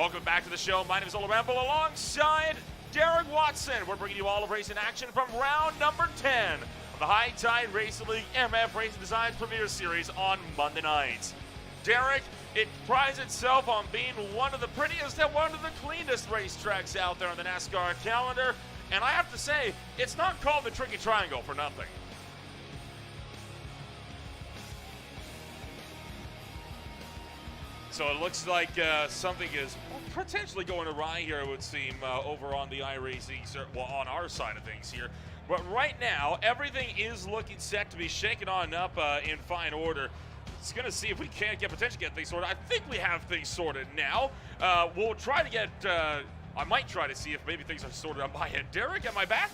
Welcome back to the show. My name is Ola Ramble alongside Derek Watson. We're bringing you all of racing action from round number 10 of the High Tide Racing League MF Racing Designs Premier Series on Monday nights. Derek, it prides itself on being one of the prettiest and one of the cleanest racetracks out there on the NASCAR calendar. And I have to say, it's not called the Tricky Triangle for nothing. So it looks like something is potentially going awry here, it would seem, over on the iRacing, well, on our side of things here. But right now, everything is looking set to be shaken on up in fine order. It's going to see if we can't potentially get things sorted. I think we have things sorted now. We'll try to get, I might try to see if maybe things are sorted on my end. Derek, am I back?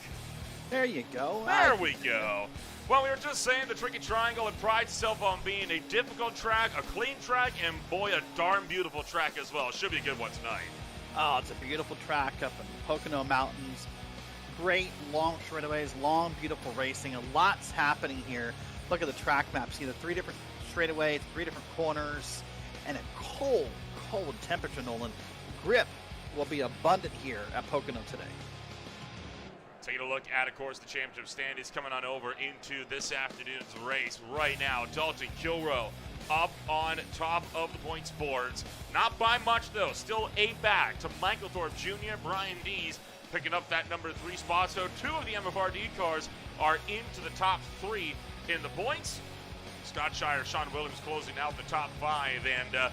There you go. There we go. Well, we were just saying the Tricky Triangle, it prides itself on being a difficult track, a clean track, and boy, a darn beautiful track as well. Should be a good one tonight. Oh, it's a beautiful track up in the Pocono Mountains. Great long straightaways, long, beautiful racing. A lot's happening here. Look at the track map. See the 3 different straightaways, 3 different corners, and a cold, cold temperature, Nolan. Grip will be abundant here at Pocono today. Taking a look at, of course, the championship standings coming on over into this afternoon's race. Right now, Dalton Kilroe up on top of the points boards. Not by much, though. Still 8 back to Michael Thorpe Jr., Brian Dees picking up that number 3 spot. So 2 of the MFRD cars are into the top 3 in the points. Scott Shire, Sean Williams closing out the top 5. And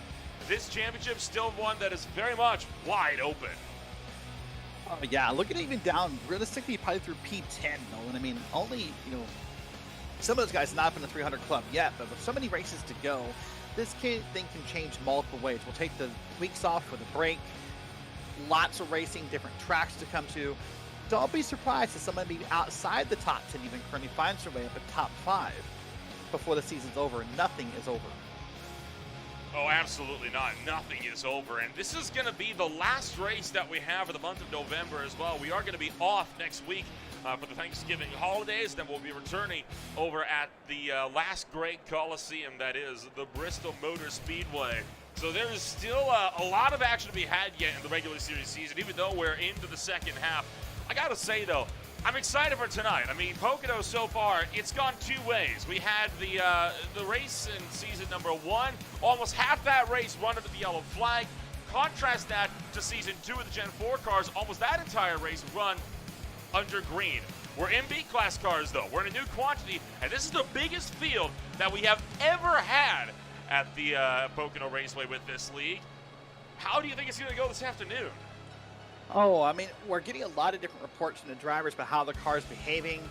this championship still one that is very much wide open. Yeah, looking even down, realistically, probably through P10, Nolan. I mean, only, some of those guys not up in the 300 club yet, but with so many races to go, this thing can change multiple ways. We'll take the weeks off with a break, lots of racing, different tracks to come to. Don't be surprised if someone be outside the top 10 even currently finds their way up at top 5 before the season's over. Nothing is over. Oh, absolutely not. Nothing is over. And this is going to be the last race that we have for the month of November as well. We are going to be off next week for the Thanksgiving holidays. Then we'll be returning over at the last great Coliseum, that is the Bristol Motor Speedway. So there is still a lot of action to be had yet in the regular series season, even though we're into the second half. I got to say, though, I'm excited for tonight. I mean, Pocono so far, it's gone 2 ways. We had the race in season number 1, almost half that race run under the yellow flag. Contrast that to season 2 of the Gen 4 cars, almost that entire race run under green. We're in B-class cars, though. We're in a new quantity, and this is the biggest field that we have ever had at the Pocono Raceway with this league. How do you think it's going to go this afternoon? Oh, I mean, we're getting a lot of different reports from the drivers about how the car's behaving.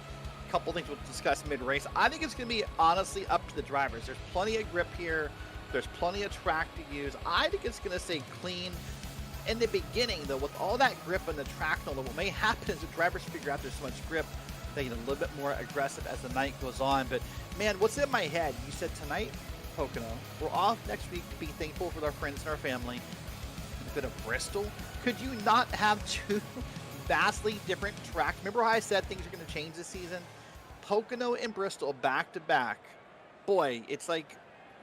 A couple things we'll discuss mid-race. I think it's going to be, honestly, up to the drivers. There's plenty of grip here. There's plenty of track to use. I think it's going to stay clean. In the beginning, though, with all that grip on the track, what may happen is the drivers figure out there's so much grip, they get a little bit more aggressive as the night goes on. But, man, what's in my head? You said tonight, Pocono. We're off next week to be thankful for our friends and our family. A bit of Bristol. Could you not have 2 vastly different tracks? Remember how I said things are going to change this season? Pocono and Bristol back to back. Boy, it's like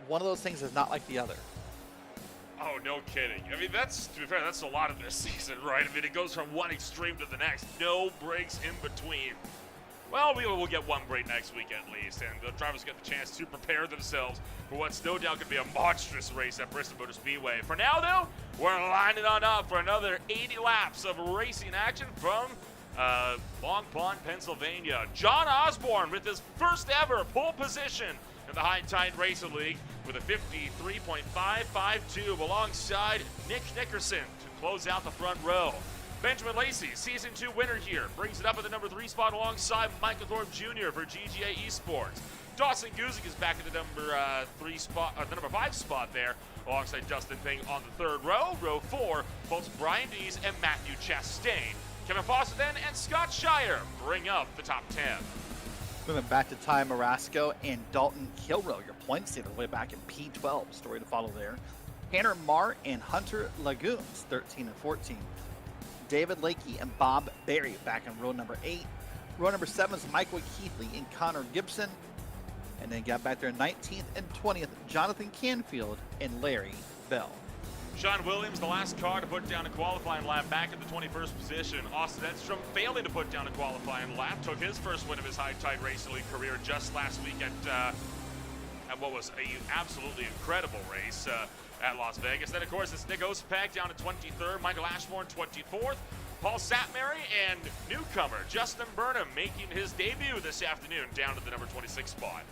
one of those things is not like the other. Oh, no kidding. I mean, to be fair, that's a lot of this season, right? I mean, it goes from one extreme to the next. No breaks in between. Well, we'll get 1 break next week at least, and the drivers get the chance to prepare themselves for what's no doubt going to be a monstrous race at Bristol Motor Speedway. For now, though, we're lining on up for another 80 laps of racing action from Long Pond, Pennsylvania. John Osborne with his first ever pole position in the High Tide Racing League with a 53.552 alongside Nick Nickerson to close out the front row. Benjamin Lacey, Season 2 winner here, brings it up at the number 3 spot alongside Michael Thorpe Jr. for GGA Esports. Dawson Guzik is back at the number 5 spot there, alongside Dustin Ping on the 3rd row. Row 4, both Brian Dees and Matthew Chastain. Kevin Foster then and Scott Shire bring up the top 10. Moving back to Ty Marasco and Dalton Kilroe, your points leader way back in P12. Story to follow there. Tanner Marr and Hunter Lagoons, 13 and 14. David Lakey and Bob Berry back in row number 8. Row number 7 is Michael Keithley and Connor Gibson. And then got back there 19th and 20th, Jonathan Canfield and Larry Bell. Sean Williams, the last car to put down a qualifying lap, back at the 21st position. Austin Edstrom failing to put down a qualifying lap, took his first win of his High Tide Racing League career just last week at what was a absolutely incredible race at Las Vegas. Then, of course, it's Nick Osipek down to 23rd, Michael Ashmore 24th, Paul Satmary, and newcomer Justin Burnham making his debut this afternoon down to the number 26 spot.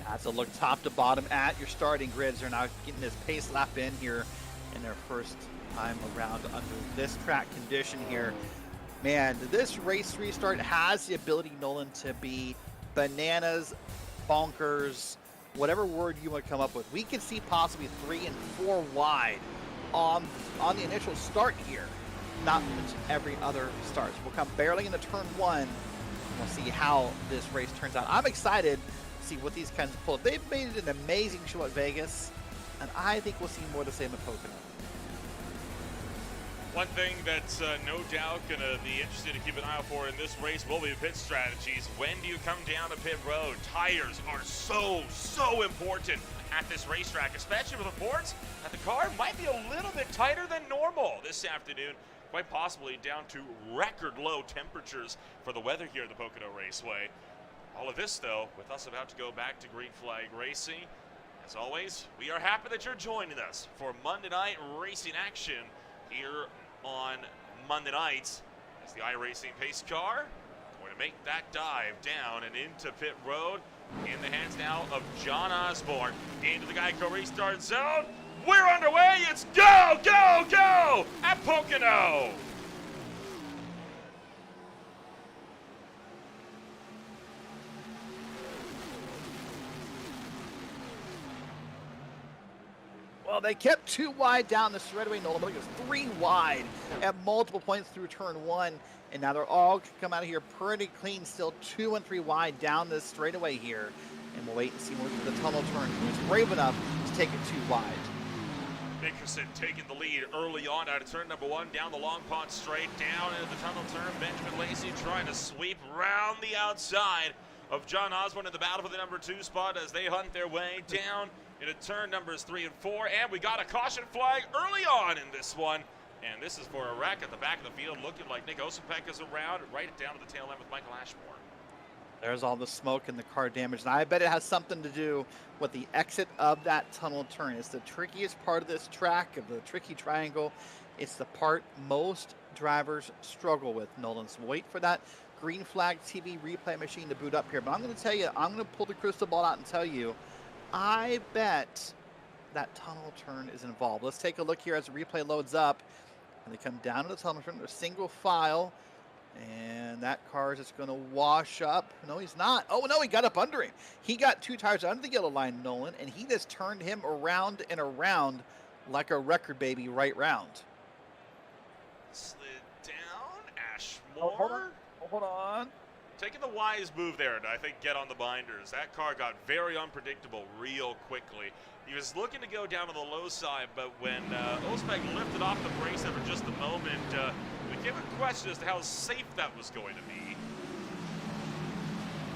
That's a look top to bottom at your starting grids. They're now getting this pace lap in here in their first time around under this track condition here. Man, this race restart has the ability, Nolan, to be bananas, bonkers, whatever word you want to come up with. We can see possibly 3 and 4 wide on the initial start here. Not every other start. So we'll come barreling into turn 1. And we'll see how this race turns out. I'm excited to see what these kinds of pull. They've made it an amazing show at Vegas, and I think we'll see more of the same at Pocono. One thing that's no doubt going to be interesting to keep an eye out for in this race will be pit strategies. When do you come down to pit road? Tires are so important at this racetrack, especially with reports that the car might be a little bit tighter than normal this afternoon, quite possibly down to record low temperatures for the weather here at the Pocono Raceway. All of this, though, with us about to go back to Green Flag Racing. As always, we are happy that you're joining us for Monday night racing action here on Monday nights as the iRacing pace car going to make that dive down and into pit road in the hands now of John Osborne into the Geico restart zone. We're underway. It's go, go, go at Pocono. Well, they kept 2 wide down the straightaway, Nolan. I think it was 3 wide at multiple points through turn 1, and now they're all come out of here pretty clean. Still 2 and 3 wide down this straightaway here, and we'll wait and see what the tunnel turn. Who's brave enough to take it 2 wide. Nickerson taking the lead early on out of turn number 1, down the long pond straight, down into the tunnel turn. Benjamin Lacey trying to sweep round the outside of John Osborne in the battle for the number 2 spot as they hunt their way down into turn numbers 3 and 4, and we got a caution flag early on in this one, and this is for a wreck at the back of the field, looking like Nick Osipek is around, right down to the tail end with Michael Ashmore. There's all the smoke and the car damage, and I bet it has something to do with the exit of that tunnel turn. It's the trickiest part of this track, of the tricky triangle. It's the part most drivers struggle with, Nolan. So wait for that Green Flag TV replay machine to boot up here, but I'm going to tell you, I'm going to pull the crystal ball out and tell you, I bet that tunnel turn is involved. Let's take a look here as the replay loads up. And they come down to the tunnel turn. They're single file. And that car is just going to wash up. No, he's not. Oh, no, he got up under him. He got 2 tires under the yellow line, Nolan, and he just turned him around and around like a record baby right round. Slid down. Ashmore. Oh, hold on. Taking the wise move there to, I think, get on the binders. That car got very unpredictable real quickly. He was looking to go down to the low side, but when Osipek lifted off the brakes there for just a moment, it became a question as to how safe that was going to be.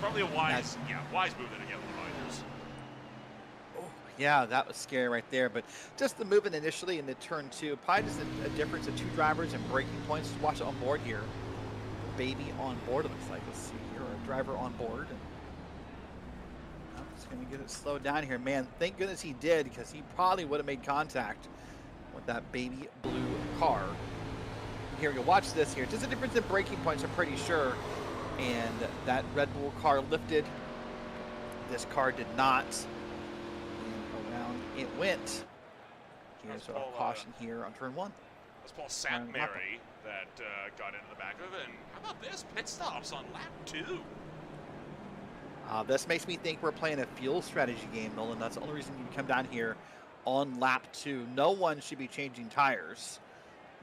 Probably a wise move there to get on the binders. Oh, yeah, that was scary right there. But just the movement initially in the turn 2, probably just a difference of 2 drivers and braking points. Just watch it on board here. Baby on board, it looks like. Let's see here, a driver on board. I'm just going to get it slowed down here. Man, thank goodness he did, because he probably would have made contact with that baby blue car. Here we go. Watch this here. Just a difference in braking points, I'm pretty sure. And that Red Bull car lifted. This car did not. And around it went. Here's a caution here on turn 1. That's Paul Satmary that got into the back of it. And how about this? Pit stops on lap 2. This makes me think we're playing a fuel strategy game, Nolan. That's the only reason you come down here on lap 2. No one should be changing tires.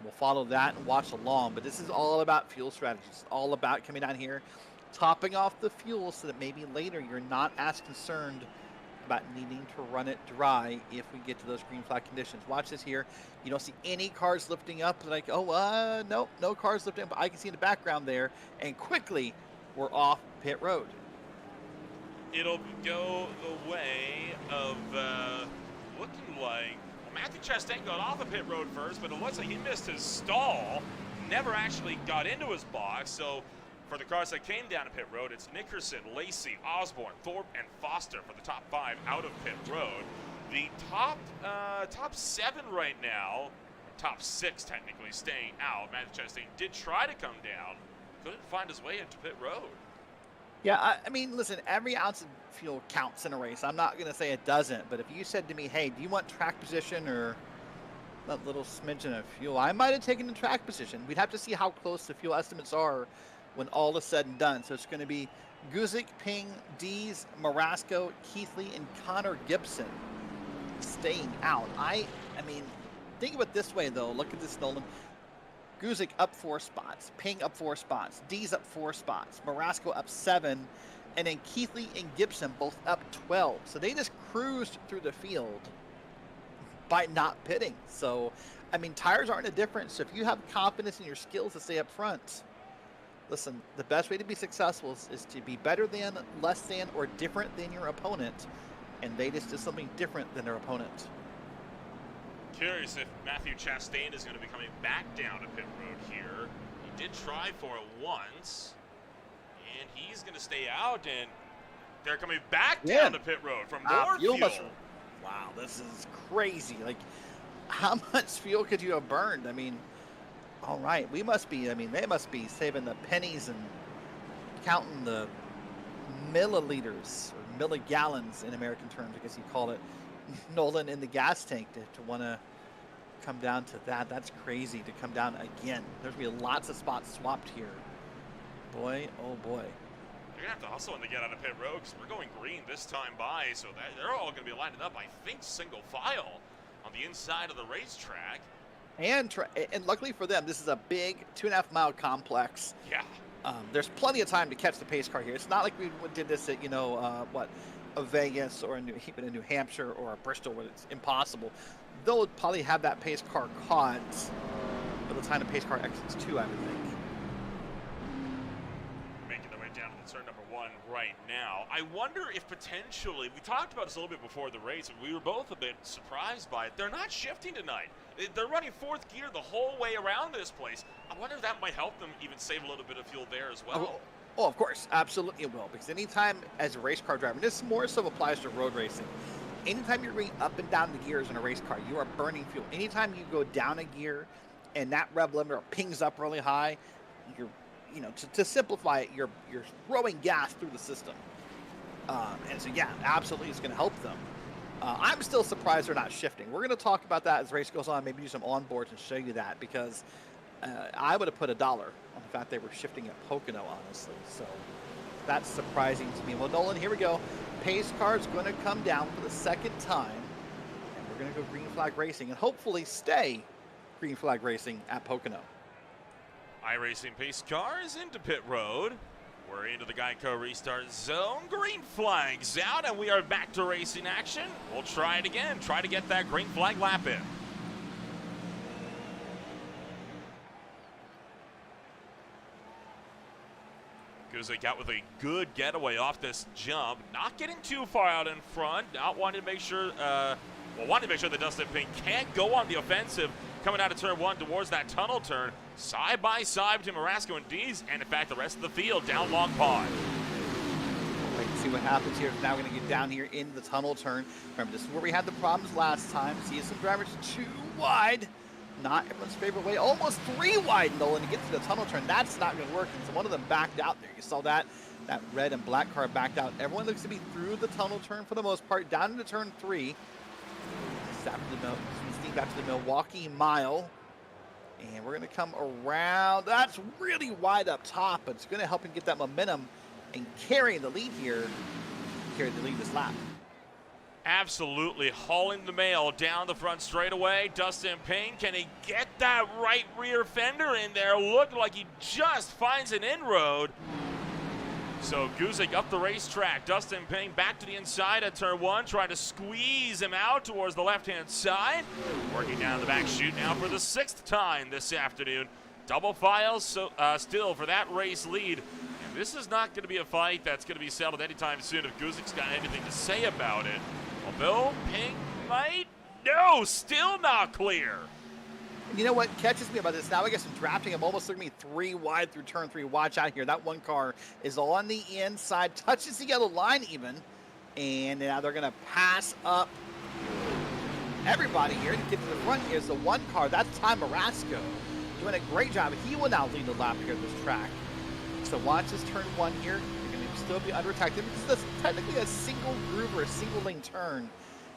We'll follow that and watch along. But this is all about fuel strategies. It's all about coming down here, topping off the fuel so that maybe later you're not as concerned about needing to run it dry if we get to those green flag conditions. Watch this here. You don't see any cars lifting up. Like, oh, no cars lifting up. But I can see in the background there. And quickly, we're off pit road. It'll go the way of looking like, well, Matthew Chastain got off the pit road first, but it looks like he missed his stall. Never actually got into his box. So for the cars that came down to pit road, it's Nickerson, Lacey, Osborne, Thorpe, and Foster for the top 5 out of pit road. The top 7 right now, top 6 technically, staying out. Matthew Chastain did try to come down, couldn't find his way into pit road. Yeah, I mean, listen, every ounce of fuel counts in a race. I'm not going to say it doesn't, but if you said to me, hey, do you want track position or that little smidgen of fuel, I might have taken the track position. We'd have to see how close the fuel estimates are when all is said and done. So it's going to be Guzik, Ping, Dees, Marasco, Keithley, and Connor Gibson staying out. I mean, think of it this way, though. Look at this, Nolan. Guzik up 4 spots, Ping up 4 spots, Dees up 4 spots, Marasco up 7, and then Keithley and Gibson both up 12. So they just cruised through the field by not pitting. So, I mean, tires aren't a difference. So if you have confidence in your skills to stay up front, listen, the best way to be successful is to be better than, less than, or different than your opponent. And they just did something different than their opponent. Curious if Matthew Chastain is going to be coming back down to pit road here. He did try for it once, and he's going to stay out, and they're coming back down to pit road from more fuel. Wow, this is crazy. Like, how much fuel could you have burned? I mean, all right, they must be saving the pennies and counting the milliliters or milligallons in American terms, I guess you call it, Nolan, in the gas tank to want to come down to that. That's crazy to come down again. There's going to be lots of spots swapped here. Boy, oh boy. You're going to have to hustle when they get out of pit road because we're going green this time by, so they're all going to be lining up, I think, single file on the inside of the racetrack. And luckily for them, this is a big 2.5 mile complex. Yeah. There's plenty of time to catch the pace car here. It's not like we did this at, a Vegas or even a New Hampshire or a Bristol where it's impossible. They'll probably have that pace car caught by the time the pace car exits too, I would think. Making their way down to the turn number 1 right now. I wonder if potentially, we talked about this a little bit before the race, and we were both a bit surprised by it. They're not shifting tonight. They're running 4th gear the whole way around this place. I wonder if that might help them even save a little bit of fuel there as well. Oh, of course, absolutely it will. Because anytime as a race car driver, this more so applies to road racing. Anytime you're going up and down the gears in a race car, you are burning fuel. Anytime you go down a gear and that rev limiter pings up really high, you're, to simplify it, you're throwing gas through the system. And so, yeah, absolutely it's going to help them. I'm still surprised they're not shifting. We're going to talk about that as the race goes on, maybe do some onboards and show you that, because I would have put $1 on the fact they were shifting at Pocono, honestly. So that's surprising to me. Well, Nolan, here we go. Pace car is going to come down for the 2nd time, and we're going to go green flag racing and hopefully stay green flag racing at Pocono. iRacing pace cars into pit road. We're into the Geico restart zone. Green flag's out, and we are back to racing action. We'll try it again. Try to get that green flag lap in. Guzik out with a good getaway off this jump. Not getting too far out in front. Not wanting to make sure, wanting to make sure that Dustin Pink can't go on the offensive coming out of turn 1 towards that tunnel turn. Side by side between Marasco and Dees, and in fact the rest of the field down Long Pond. Wait and see what happens here. Now we're going to get down here into the tunnel turn. Remember, this is where we had the problems last time. See some drivers too wide. Not everyone's favorite way. Almost 3 wide, Nolan, to get to the tunnel turn. That's not going to work. And so one of them backed out there. You saw that. That red and black car backed out. Everyone looks to be through the tunnel turn for the most part. Down into turn 3. Back to the Milwaukee Mile. And we're going to come around. That's really wide up top, but it's going to help him get that momentum and carry the lead here. Carry the lead this lap. Absolutely hauling the mail down the front straightaway. Dustin Payne, can he get that right rear fender in there? Looked like he just finds an inroad. So Guzik up the racetrack. Dustin Payne back to the inside at turn 1, trying to squeeze him out towards the left-hand side. Working down the back chute now for the 6th time this afternoon. Double files still for that race lead. And this is not going to be a fight that's going to be settled anytime soon if Guzik's got anything to say about it. Although Payne might No, still not clear. And you know what catches me about this? Now I guess I'm drafting. I'm almost looking at me 3 wide through turn 3. Watch out here. That one car is on the inside, touches the yellow line even. And now they're going to pass up everybody here to get to the front. Here's the one car. That's Ty Marasco doing a great job. He will now lead the lap here at this track. So watch this turn 1 here. You're going to still be under attack. This is technically a single groove or a single lane turn.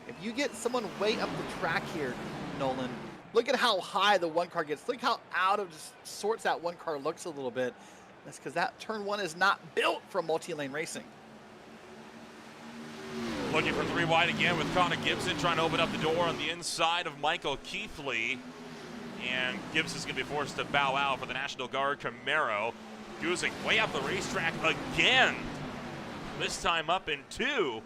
If you get someone way up the track here, Nolan, look at how high the one car gets. Look how out of sorts that one car looks a little bit. That's because that turn 1 is not built for multi-lane racing. Looking for 3 wide again with Connor Gibson trying to open up the door on the inside of Michael Keithley. And Gibson's going to be forced to bow out for the National Guard Camaro. Guzik way up the racetrack again. This time up in 2.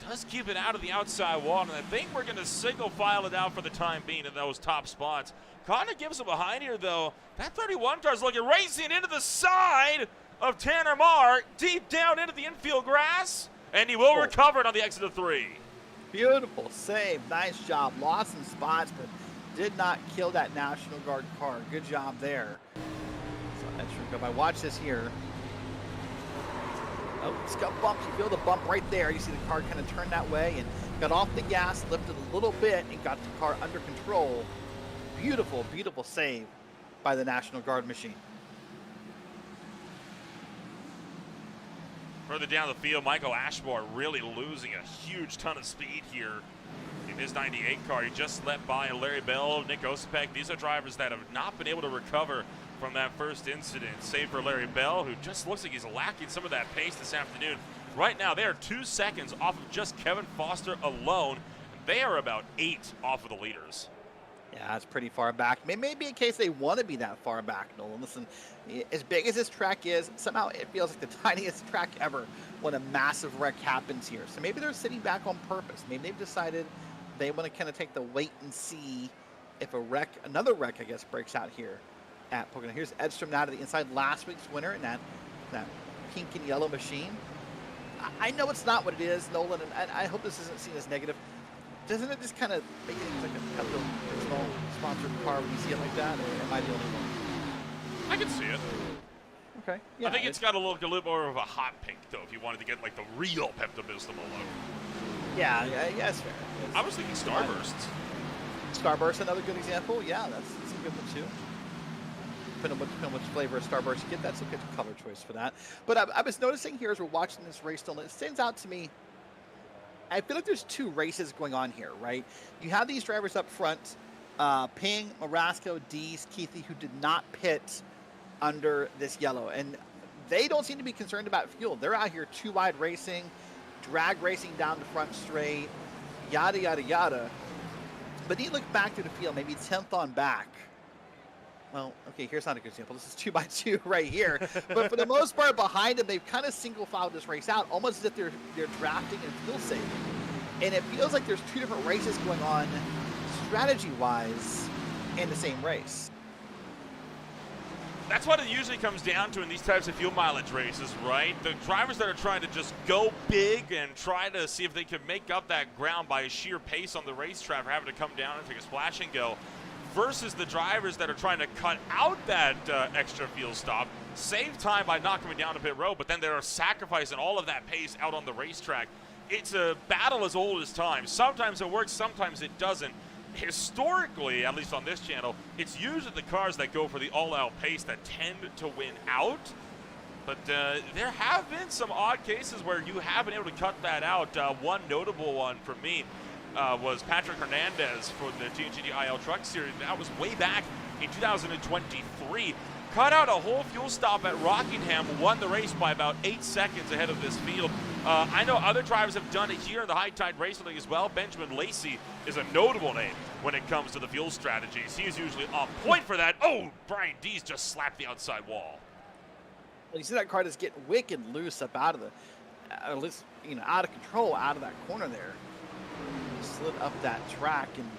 Does keep it out of the outside wall, and I think we're going to single file it out for the time being in those top spots. Connor Gibson behind here, though. That 31 car's looking racing into the side of Tanner Marr, deep down into the infield grass, and he will recover it on the exit of 3. Beautiful save. Nice job. Lost some spots, but did not kill that National Guard car. Good job there. So that's go by. Watch this here. Oh, it's got bumps. You feel the bump right there. You see the car kind of turn that way and got off the gas, lifted a little bit, and got the car under control. Beautiful, beautiful save by the National Guard machine. Further down the field, Michael Ashmore really losing a huge ton of speed here in his 98 car. He just let by Larry Bell, Nick Osipek. These are drivers that have not been able to recover from that first incident, save for Larry Bell, who just looks like he's lacking some of that pace this afternoon. Right now, they are 2 seconds off of just Kevin Foster alone. They are about 8 off of the leaders. Yeah, that's pretty far back. It may be a case they want to be that far back, Nolan. Listen, as big as this track is, somehow it feels like the tiniest track ever when a massive wreck happens here. So maybe they're sitting back on purpose. Maybe they've decided they want to kind of take the wait and see if another wreck, I guess, breaks out here at Pocono. Here's Edstrom now to the inside, last week's winner in that pink and yellow machine. I know it's not what it is, Nolan, and I hope this isn't seen as negative. Doesn't it just kind of make it like a Pepto personal sponsored car when you see it like that, or am I the only one? I can see it. Okay. Yeah, I think it's got a little more of a hot pink, though, if you wanted to get like the real Pepto-Bismol look. Yeah, it's fair. I was thinking Starbursts. Starburst, another good example. Yeah, that's a good one too. Depending on which flavor of Starburst you get, that's a good color choice for that. But I was noticing here as we're watching this race, it stands out to me. I feel like there's 2 races going on here, right? You have these drivers up front, Ping, Marasco, Dees, Keithley, who did not pit under this yellow. And they don't seem to be concerned about fuel. They're out here 2 wide racing, drag racing down the front straight, yada, yada, yada. But you look back through the field, maybe 10th on back. Well, okay, here's not a good example. This is 2x2 right here. But for the most part, behind them, they've kind of single-filed this race out, almost as if they're drafting and fuel saving. And it feels like there's 2 different races going on strategy-wise in the same race. That's what it usually comes down to in these types of fuel mileage races, right? The drivers that are trying to just go big and try to see if they can make up that ground by sheer pace on the racetrack, or having to come down and take a splash and go, versus the drivers that are trying to cut out that extra fuel stop, save time by not coming down to pit road, but then they're sacrificing all of that pace out on the racetrack. It's a battle as old as time. Sometimes it works, sometimes it doesn't. Historically, at least on this channel, it's usually the cars that go for the all-out pace that tend to win out. But there have been some odd cases where you have been able to cut that out. One notable one for me was Patrick Hernandez for the TNGD IL Truck Series. That was way back in 2023. Cut out a whole fuel stop at Rockingham, won the race by about 8 seconds ahead of this field. I know other drivers have done it here in the High Tide Racing League as well. Benjamin Lacey is a notable name when it comes to the fuel strategies. He's usually on point for that. Oh, Brian Dees just slapped the outside wall. Well, you see that car just getting wicked loose up out of the, at least, out of control out of that corner there. Slid up that track, and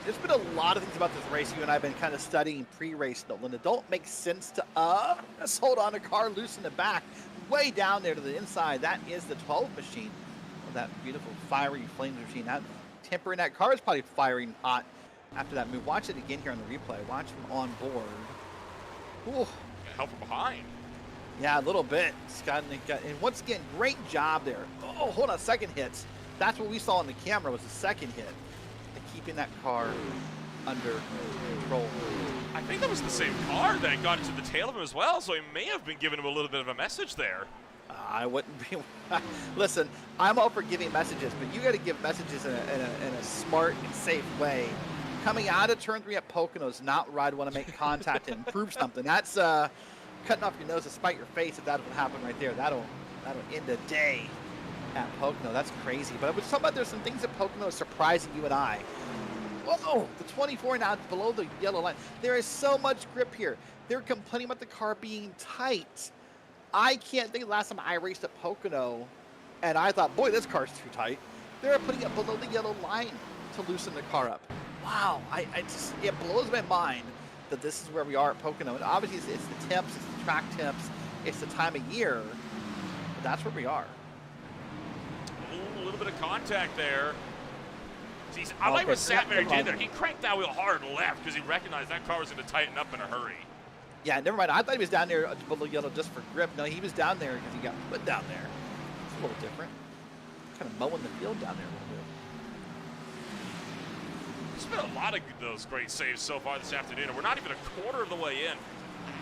there's been a lot of things about this race you and I have been kind of studying pre-race, Nolan, that don't make sense to us. Hold on, a car loose in the back, way down there to the inside. That is the 12 machine, that beautiful fiery flames machine. That tempering that car is probably firing hot after that move. Watch it again here on the replay. Watch him on board. Ooh. Help from behind. Yeah, a little bit. And once again, great job there. Oh, hold on, second hits. That's what we saw on the camera was the second hit. And keeping that car under control. I think that was the same car that got into the tail of him as well, so he may have been giving him a little bit of a message there. I wouldn't be. Listen, I'm all for giving messages, but you got to give messages in a smart and safe way. Coming out of turn 3 at Pocono is not where I'd want to make contact and prove something. That's cutting off your nose to spite your face if that's what happened right there. That'll end the day at Pocono. That's crazy. But I was talking about there's some things at Pocono surprising you and I. Whoa, the 24 now below the yellow line. There is so much grip here. They're complaining about the car being tight. I can't think of the last time I raced at Pocono and I thought, boy, this car's too tight. They're putting it below the yellow line to loosen the car up. Wow, it blows my mind that this is where we are at Pocono. And obviously it's the temps, it's the track temps, it's the time of year. But that's where we are. A little bit of contact there. Jeez, I like what Satmar did there. He cranked that wheel hard left because he recognized that car was going to tighten up in a hurry. Yeah, never mind. I thought he was down there below yellow just for grip. No, he was down there because he got put down there. It's a little different. Kind of mowing the field down there a little bit. There's been a lot of those great saves so far this afternoon, and we're not even a quarter of the way in.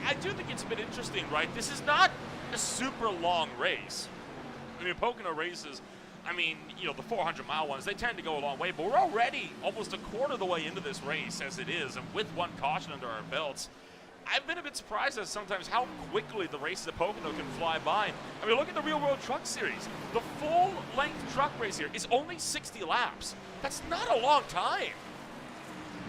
I do think it's a bit interesting, right? This is not a super long race. I mean, Pocono races, I mean, you know, the 400-mile ones, they tend to go a long way, but we're already almost a quarter of the way into this race as it is, and with one caution under our belts. I've been a bit surprised at sometimes how quickly the races at Pocono can fly by. I mean, look at the Real World Truck Series. The full-length truck race here is only 60 laps. That's not a long time.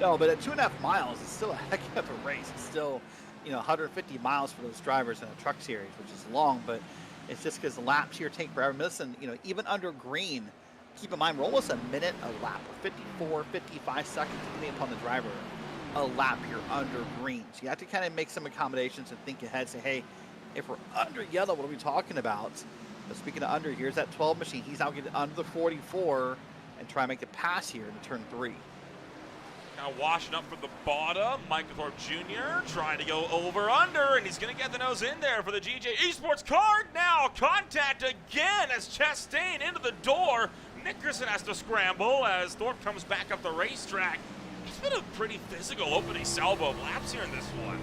No, but at 2.5 miles, it's still a heck of a race. It's still, you know, 150 miles for those drivers in a truck series, which is long, but it's just because the laps here take forever. Listen, you know, even under green, keep in mind, we're almost a minute a lap, 54, 55 seconds, depending upon the driver, a lap here under green. So you have to kind of make some accommodations and think ahead, say, hey, if we're under yellow, what are we talking about? But speaking of under, here's that 12 machine. He's now getting under the 44 and try and make the pass here into turn 3. Now washing up from the bottom, Michael Thorpe Jr. trying to go over under, and he's going to get the nose in there for the GJ Esports card. Now contact again as Chastain into the door. Nickerson has to scramble as Thorpe comes back up the racetrack. It's been a pretty physical opening salvo of laps here in this one.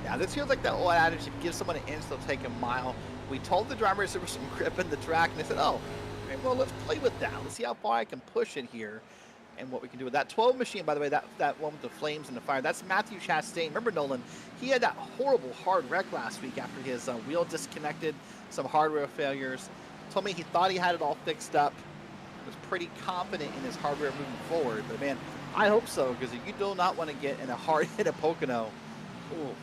Yeah, this feels like that old adage, if you give someone an inch, they'll take a mile. We told the drivers there was some grip in the track, and they said, oh, well, let's play with that. Let's see how far I can push it here. And what we can do with that 12 machine, by the way, that one with the flames and the fire, that's Matthew Chastain. Remember, Nolan, he had that horrible hard wreck last week after his wheel disconnected, some hardware failures. Told me he thought he had it all fixed up, was pretty confident in his hardware moving forward. But, man, I hope so, because you do not want to get in a hard hit at Pocono. Ooh.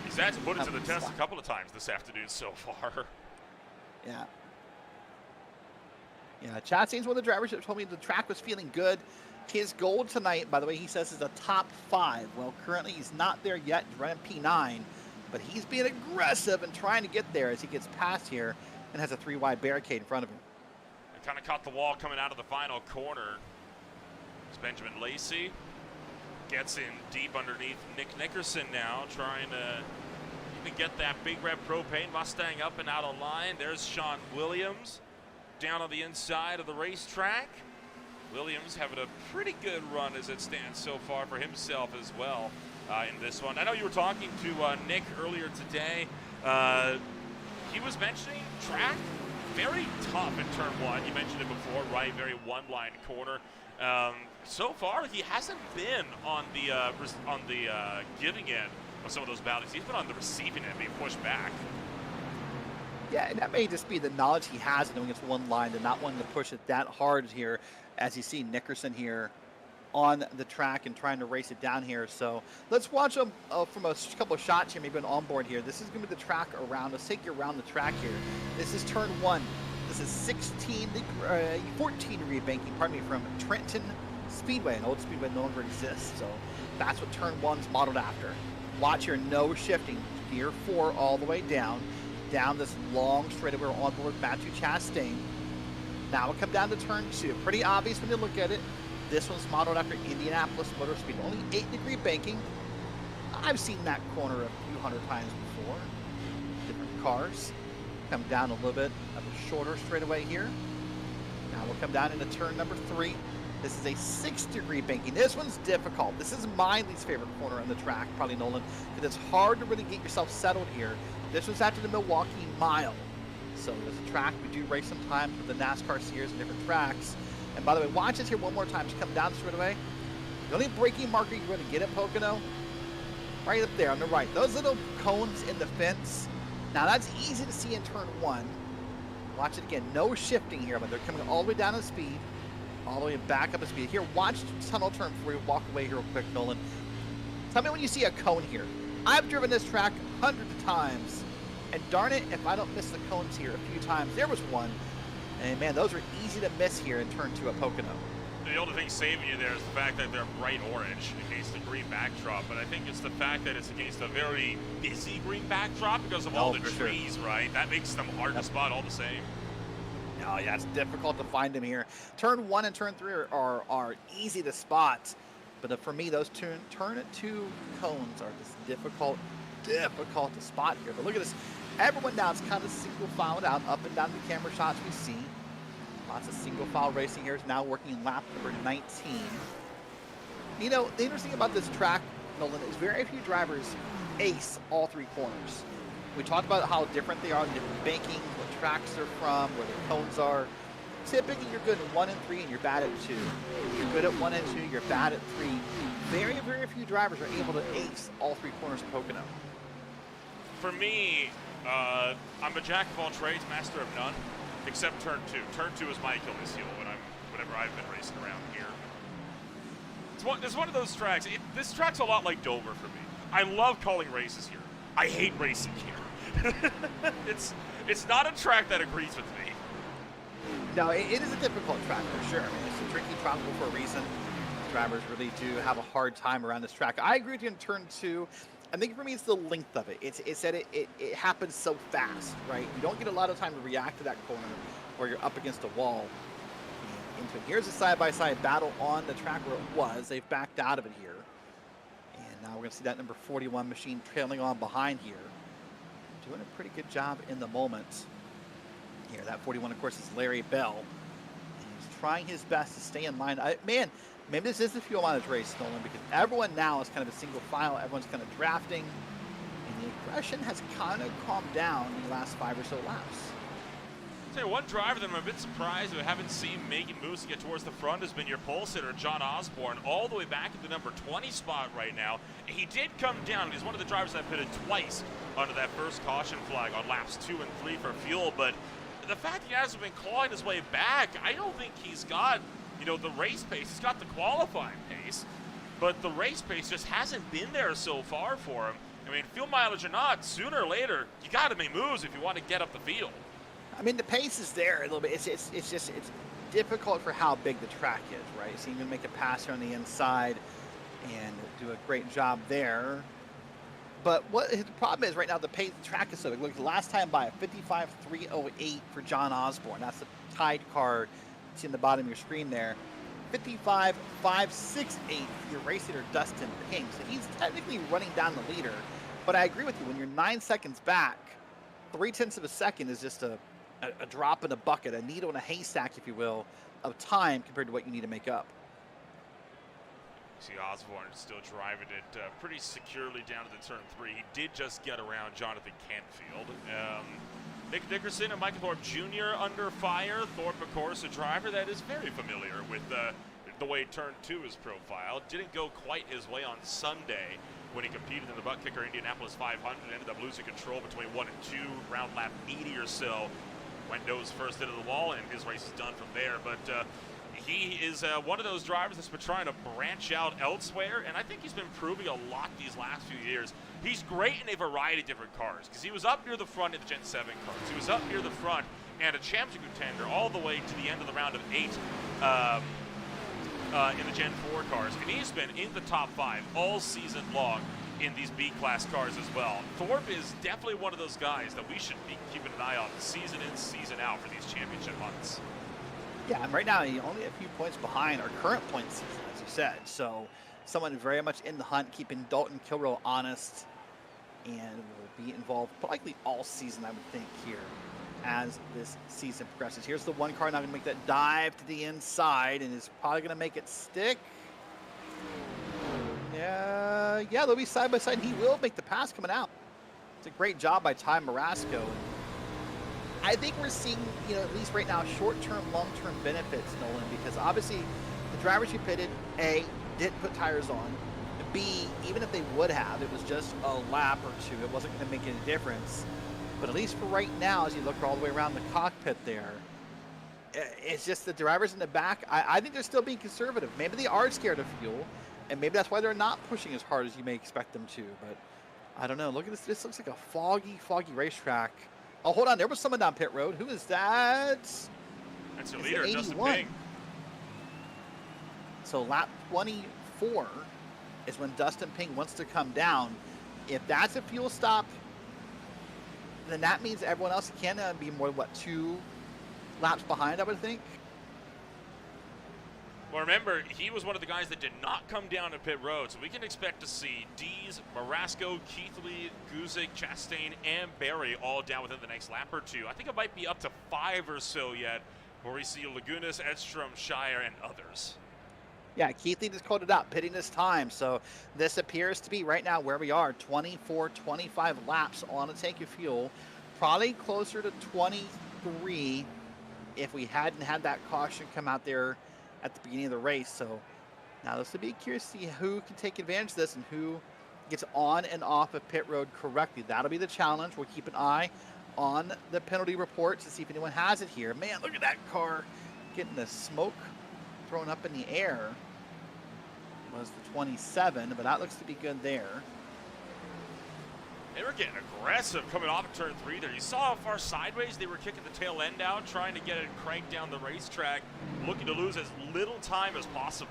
He's had to put it to the test a couple of times this afternoon so far. Yeah. Yeah, Chastain's one of the drivers that told me the track was feeling good. His goal tonight, by the way, he says is a top 5. Well, currently he's not there yet. He's running P9, but he's being aggressive and trying to get there as he gets past here and has a 3-wide barricade in front of him. I kind of caught the wall coming out of the final corner. It's Benjamin Lacey. Gets in deep underneath Nick Nickerson now, trying to even get that big red propane Mustang up and out of line. There's Sean Williams down on the inside of the racetrack. Williams having a pretty good run as it stands so far for himself as well in this one. I know you were talking to Nick earlier today. He was mentioning track very tough in turn 1. You mentioned it before, right? Very one-line corner. So far, he hasn't been on the giving end of some of those battles. He's been on the receiving end, being pushed back. Yeah, and that may just be the knowledge he has knowing it's one line and not wanting to push it that hard here as you see Nickerson here on the track and trying to race it down here. So let's watch them from a couple of shots here, maybe an onboard here. This is going to be the track around. Let's take you around the track here. This is turn 1. This is 14 degree banking, pardon me, from Trenton Speedway, an old speedway no longer exists. So that's what turn 1's modeled after. Watch here, no shifting. Gear 4 all the way down this long straightaway on board Matthew Chastain. Now we'll come down to turn 2. Pretty obvious when you look at it. This one's modeled after Indianapolis Motor Speed. Only 8-degree banking. I've seen that corner a few hundred times before. Different cars. Come down a little bit of a shorter straightaway here. Now we'll come down into turn number 3. This is a 6-degree banking. This one's difficult. This is my least favorite corner on the track, probably, Nolan, because it's hard to really get yourself settled here. This one's after the Milwaukee Mile. So there's a track we do race sometimes with the NASCAR series and different tracks. And by the way, watch this here one more time to come down straightaway. The only braking marker you're going to get at Pocono, right up there on the right. Those little cones in the fence. Now that's easy to see in turn 1. Watch it again. No shifting here, but they're coming all the way down in speed. All the way back up in speed. Here, watch tunnel turn before you walk away here real quick, Nolan. Tell me when you see a cone here. I've driven this track hundreds of times. And darn it, if I don't miss the cones here a few times, there was one. And man, those are easy to miss here in turn 2 at Pocono. The only thing saving you there is the fact that they're bright orange against the green backdrop, but I think it's the fact that it's against a very busy green backdrop because of all the trees, sure. Right? That makes them hard to spot all the same. Oh yeah, it's difficult to find them here. Turn 1 and turn 3 are easy to spot, but for me, those turn 2 cones are just difficult to spot here. But look at this. Everyone now is kind of single filed out, up and down the camera shots we see. Lots of single file racing here is now working lap number 19. You know, the interesting about this track, Nolan, is very few drivers ace all 3 corners. We talked about how different they are, different bankings, what tracks they're from, where the cones are. Typically, you're good at 1 and 3 and you're bad at 2. You're good at 1 and 2, you're bad at 3. Very, very few drivers are able to ace all 3 corners of Pocono. For me, I'm a jack of all trades, master of none, except turn 2. Turn 2 is my Achilles heel whenever I've been racing around here. It's one of those tracks. This track's a lot like Dover for me. I love calling races here. I hate racing here. It's not a track that agrees with me. No, it is a difficult track for sure. I mean, it's a tricky track for a reason. Drivers really do have a hard time around this track. I agree with you in turn 2. I think for me it's the length of it. It's that it happens so fast, right? You don't get a lot of time to react to that corner where you're up against a wall. And here's a side-by-side battle on the track where it was. They've backed out of it here. And now we're going to see that number 41 machine trailing on behind here. Doing a pretty good job in the moment. Here, that 41, of course, is Larry Bell. And he's trying his best to stay in line. Man, maybe this is the fuel mileage race, Nolan, because everyone now is kind of a single file. Everyone's kind of drafting. And the aggression has kind of calmed down in the last 5 or so laps. I'll tell you, one driver that I'm a bit surprised who I haven't seen making moves to get towards the front has been your pole sitter, John Osborne, all the way back at the number 20 spot right now. He did come down. He's one of the drivers that pitted twice under that first caution flag on laps 2 and 3 for fuel. But the fact he hasn't been clawing his way back, I don't think he's got, the race pace. He's got the qualifying pace, but the race pace just hasn't been there so far for him. I mean, fuel mileage or not, sooner or later, you got to make moves if you want to get up the field. I mean, the pace is there a little bit. It's difficult for how big the track is, right? So you can make a pass here on the inside and do a great job there. But what the problem is right now, the pace the track is so big. Look, the last time by 55.308 for John Osborne. That's the tied car. See in the bottom of your screen there. 55.568 for your race leader Dustin Pink. So he's technically running down the leader. But I agree with you. When you're 9 seconds back, 0.3 of a second is just a drop in a bucket, a needle in a haystack, if you will, of time compared to what you need to make up. See Osborne still driving it pretty securely down to the turn 3. He did just get around Jonathan Cantfield. Nick Dickerson and Michael Thorpe Jr. under fire. Thorpe, of course, a driver that is very familiar with the way turn 2 is profiled. Didn't go quite his way on Sunday when he competed in the butt kicker Indianapolis 500. Ended up losing control between 1 and 2, around lap 80 or so. Went nose first into the wall, and his race is done from there. But he is one of those drivers that's been trying to branch out elsewhere, and I think he's been proving a lot these last few years. He's great in a variety of different cars, because he was up near the front in the Gen 7 cars. He was up near the front and a championship contender all the way to the end of the round of 8 in the Gen 4 cars. And he's been in the top 5 all season long in these B-class cars as well. Thorpe is definitely one of those guys that we should be keeping an eye on season in, season out for these championship hunts. Yeah, and right now he's only a few points behind our current point season, as you said. So someone very much in the hunt, keeping Dalton Kilrow honest, and will be involved likely all season, I would think, here as this season progresses. Here's the one car now going to make that dive to the inside and is probably going to make it stick. Yeah, they'll be side by side. He will make the pass coming out. It's a great job by Ty Marasco. I think we're seeing, at least right now, short-term, long-term benefits, Nolan, because obviously the drivers you pitted, A, didn't put tires on. B, even if they would have, it was just a lap or two. It wasn't going to make any difference. But at least for right now, as you look all the way around the cockpit there, it's just the drivers in the back. I think they're still being conservative. Maybe they are scared of fuel, and maybe that's why they're not pushing as hard as you may expect them to. But I don't know. Look at this. This looks like a foggy racetrack. Oh, hold on. There was someone down pit road. Who is that? That's your leader, Justin Ping. So lap 24 is when Dustin Ping wants to come down. If that's a fuel stop, then that means everyone else can be more, 2 laps behind, I would think. Well, remember, he was one of the guys that did not come down to pit road, so we can expect to see Dees, Marasco, Keithley, Guzik, Chastain, and Barry all down within the next lap or two. I think it might be up to 5 or so yet, where we see Lagunas, Edstrom, Shire, and others. Yeah, Keithley just called it out, pitting this time. So this appears to be right now where we are, 24, 25 laps on a tank of fuel. Probably closer to 23 if we hadn't had that caution come out there at the beginning of the race. So now this will be curious to see who can take advantage of this and who gets on and off of pit road correctly. That'll be the challenge. We'll keep an eye on the penalty report to see if anyone has it here. Man, look at that car getting the smoke thrown up in the air. Was the 27, but that looks to be good there. They were getting aggressive coming off of turn 3 there. You saw how far sideways they were kicking the tail end out, trying to get it cranked down the racetrack, looking to lose as little time as possible.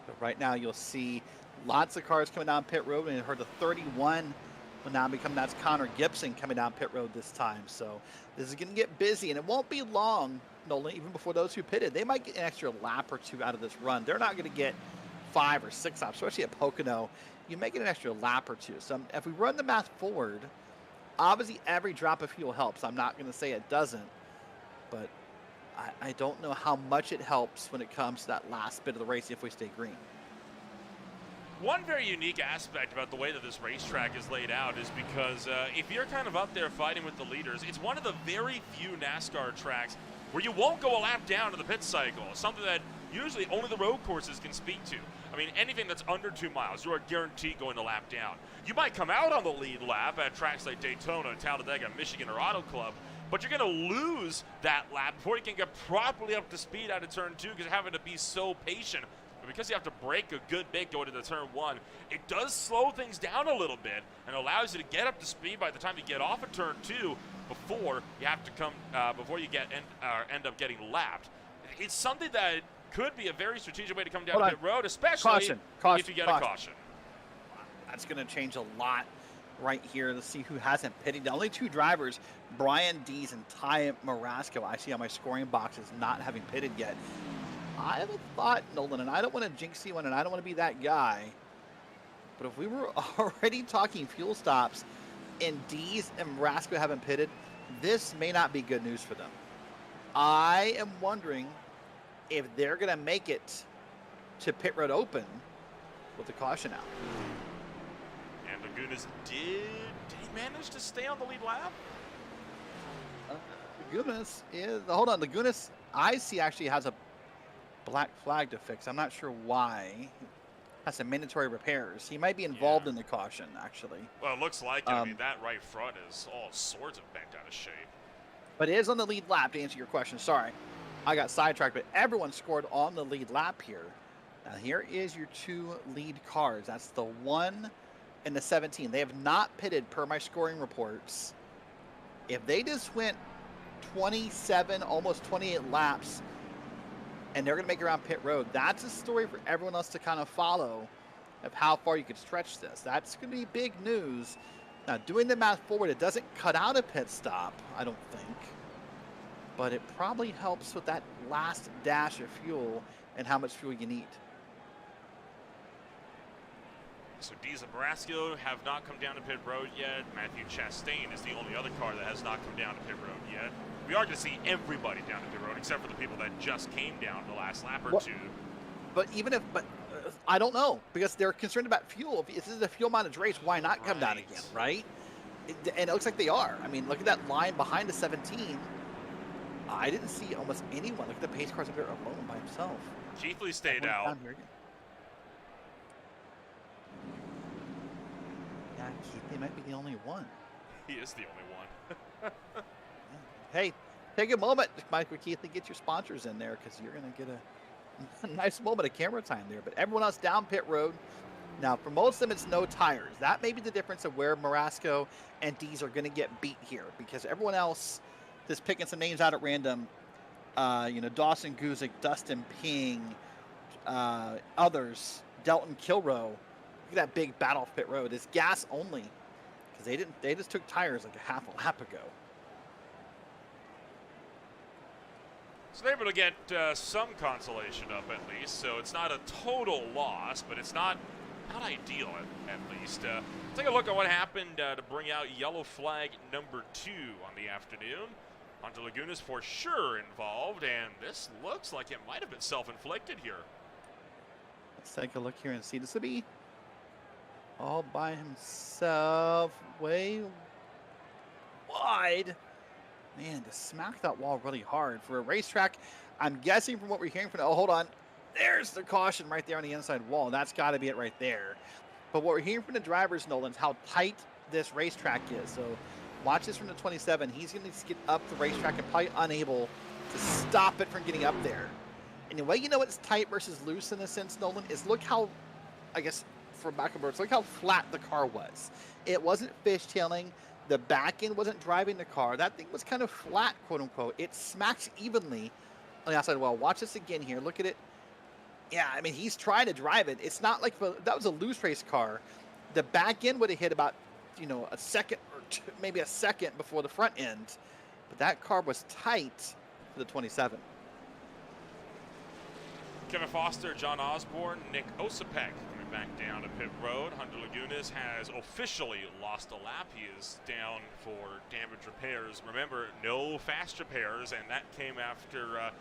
But right now you'll see lots of cars coming down pit road, and you heard the 31 will now become, that's Connor Gibson coming down pit road this time. So this is going to get busy, and it won't be long, Nolan, even before those who pitted. They might get an extra lap or 2 out of this run. They're not going to get 5 or 6 laps, especially at Pocono. You may get an extra lap or 2. So if we run the math forward, obviously every drop of fuel helps. I'm not going to say it doesn't, but I don't know how much it helps when it comes to that last bit of the race if we stay green. One very unique aspect about the way that this racetrack is laid out is because if you're kind of up there fighting with the leaders, it's one of the very few NASCAR tracks where you won't go a lap down to the pit cycle, something that usually only the road courses can speak to. I mean, anything that's under 2 miles, you are guaranteed going a lap down. You might come out on the lead lap at tracks like Daytona, Talladega, Michigan, or Auto Club, but you're going to lose that lap before you can get properly up to speed out of turn 2 because you're having to be so patient. But because you have to brake a good bit going into turn 1, it does slow things down a little bit and allows you to get up to speed by the time you get off of turn 2 before you have to come before you end up getting lapped. It's something that could be a very strategic way to come down the pit road, especially if you get a caution. That's going to change a lot right here. Let's see who hasn't pitted. The only 2 drivers, Brian Dees and Ty Marasco, I see on my scoring boxes not having pitted yet. I have a thought, Nolan, and I don't want to jinx you, and I don't want to be that guy, but if we were already talking fuel stops and Dees and Marasco haven't pitted, this may not be good news for them. I am wondering if they're going to make it to pit road open with the caution out. And Lagunas did he manage to stay on the lead lap? Lagunas is, hold on, Lagunas, I see actually has a black flag to fix. I'm not sure why. Has some mandatory repairs. He might be involved in the caution, actually. Well, it looks like it. I mean, that right front is all sorts of bent out of shape. But it is on the lead lap, to answer your question. Sorry, I got sidetracked, but everyone scored on the lead lap here. Now, here is your 2 lead cars. That's the 1 and the 17. They have not pitted per my scoring reports. If they just went 27, almost 28 laps, and they're going to make it around pit road, that's a story for everyone else to kind of follow of how far you could stretch this. That's going to be big news. Now, doing the math forward, it doesn't cut out a pit stop, I don't think. but it probably helps with that last dash of fuel and how much fuel you need. So Dees and Barasco have not come down to pit road yet. Matthew Chastain is the only other car that has not come down to pit road yet. We are going to see everybody down to pit road except for the people that just came down the last lap or two. But I don't know, because they're concerned about fuel. If this is a fuel managed race, why not come down again, right? And it looks like they are. I mean, look at that line behind the 17. I didn't see almost anyone. Look at the pace cars up there alone by himself. Keithley stayed out. Yeah, Keithley might be the only one. He is the only one. Hey, take a moment, Michael Keithley, get your sponsors in there, because you're going to get a nice moment of camera time there. But everyone else down pit road. Now, for most of them, it's no tires. That may be the difference of where Marasco and Dees are going to get beat here, because everyone else, just picking some names out at random, Dawson Guzik, Dustin Ping, others, Delton Kilrow. Look at that big battle off pit road. It's gas only, because they just took tires like a half a lap ago. So they're able to get some consolation up at least. So it's not a total loss, but it's not ideal at least. Take a look at what happened to bring out yellow flag number 2 on the afternoon. Hunter Laguna's for sure involved, and this looks like it might have been self-inflicted here. Let's take a look here and see. This will be all by himself, way wide. Man, to smack that wall really hard for a racetrack. I'm guessing from what we're hearing from, oh, hold on. There's the caution right there on the inside wall. That's got to be it right there. But what we're hearing from the drivers, Nolan, is how tight this racetrack is. So watch this from the 27. He's going to get up the racetrack and probably unable to stop it from getting up there. And the way you know it's tight versus loose in a sense, Nolan, is look how, I guess, for back of words, look how flat the car was. It wasn't fishtailing. The back end wasn't driving the car. That thing was kind of flat, quote unquote. It smacks evenly on the outside wall. Watch this again here. Look at it. Yeah, I mean, he's trying to drive it. It's not like that was a loose race car. The back end would have hit about, a second or two, maybe a second before the front end. But that car was tight for the 27. Kevin Foster, John Osborne, Nick Osipek coming back down to pit road. Hunter Lagunas has officially lost a lap. He is down for damage repairs. Remember, no fast repairs, and that came after a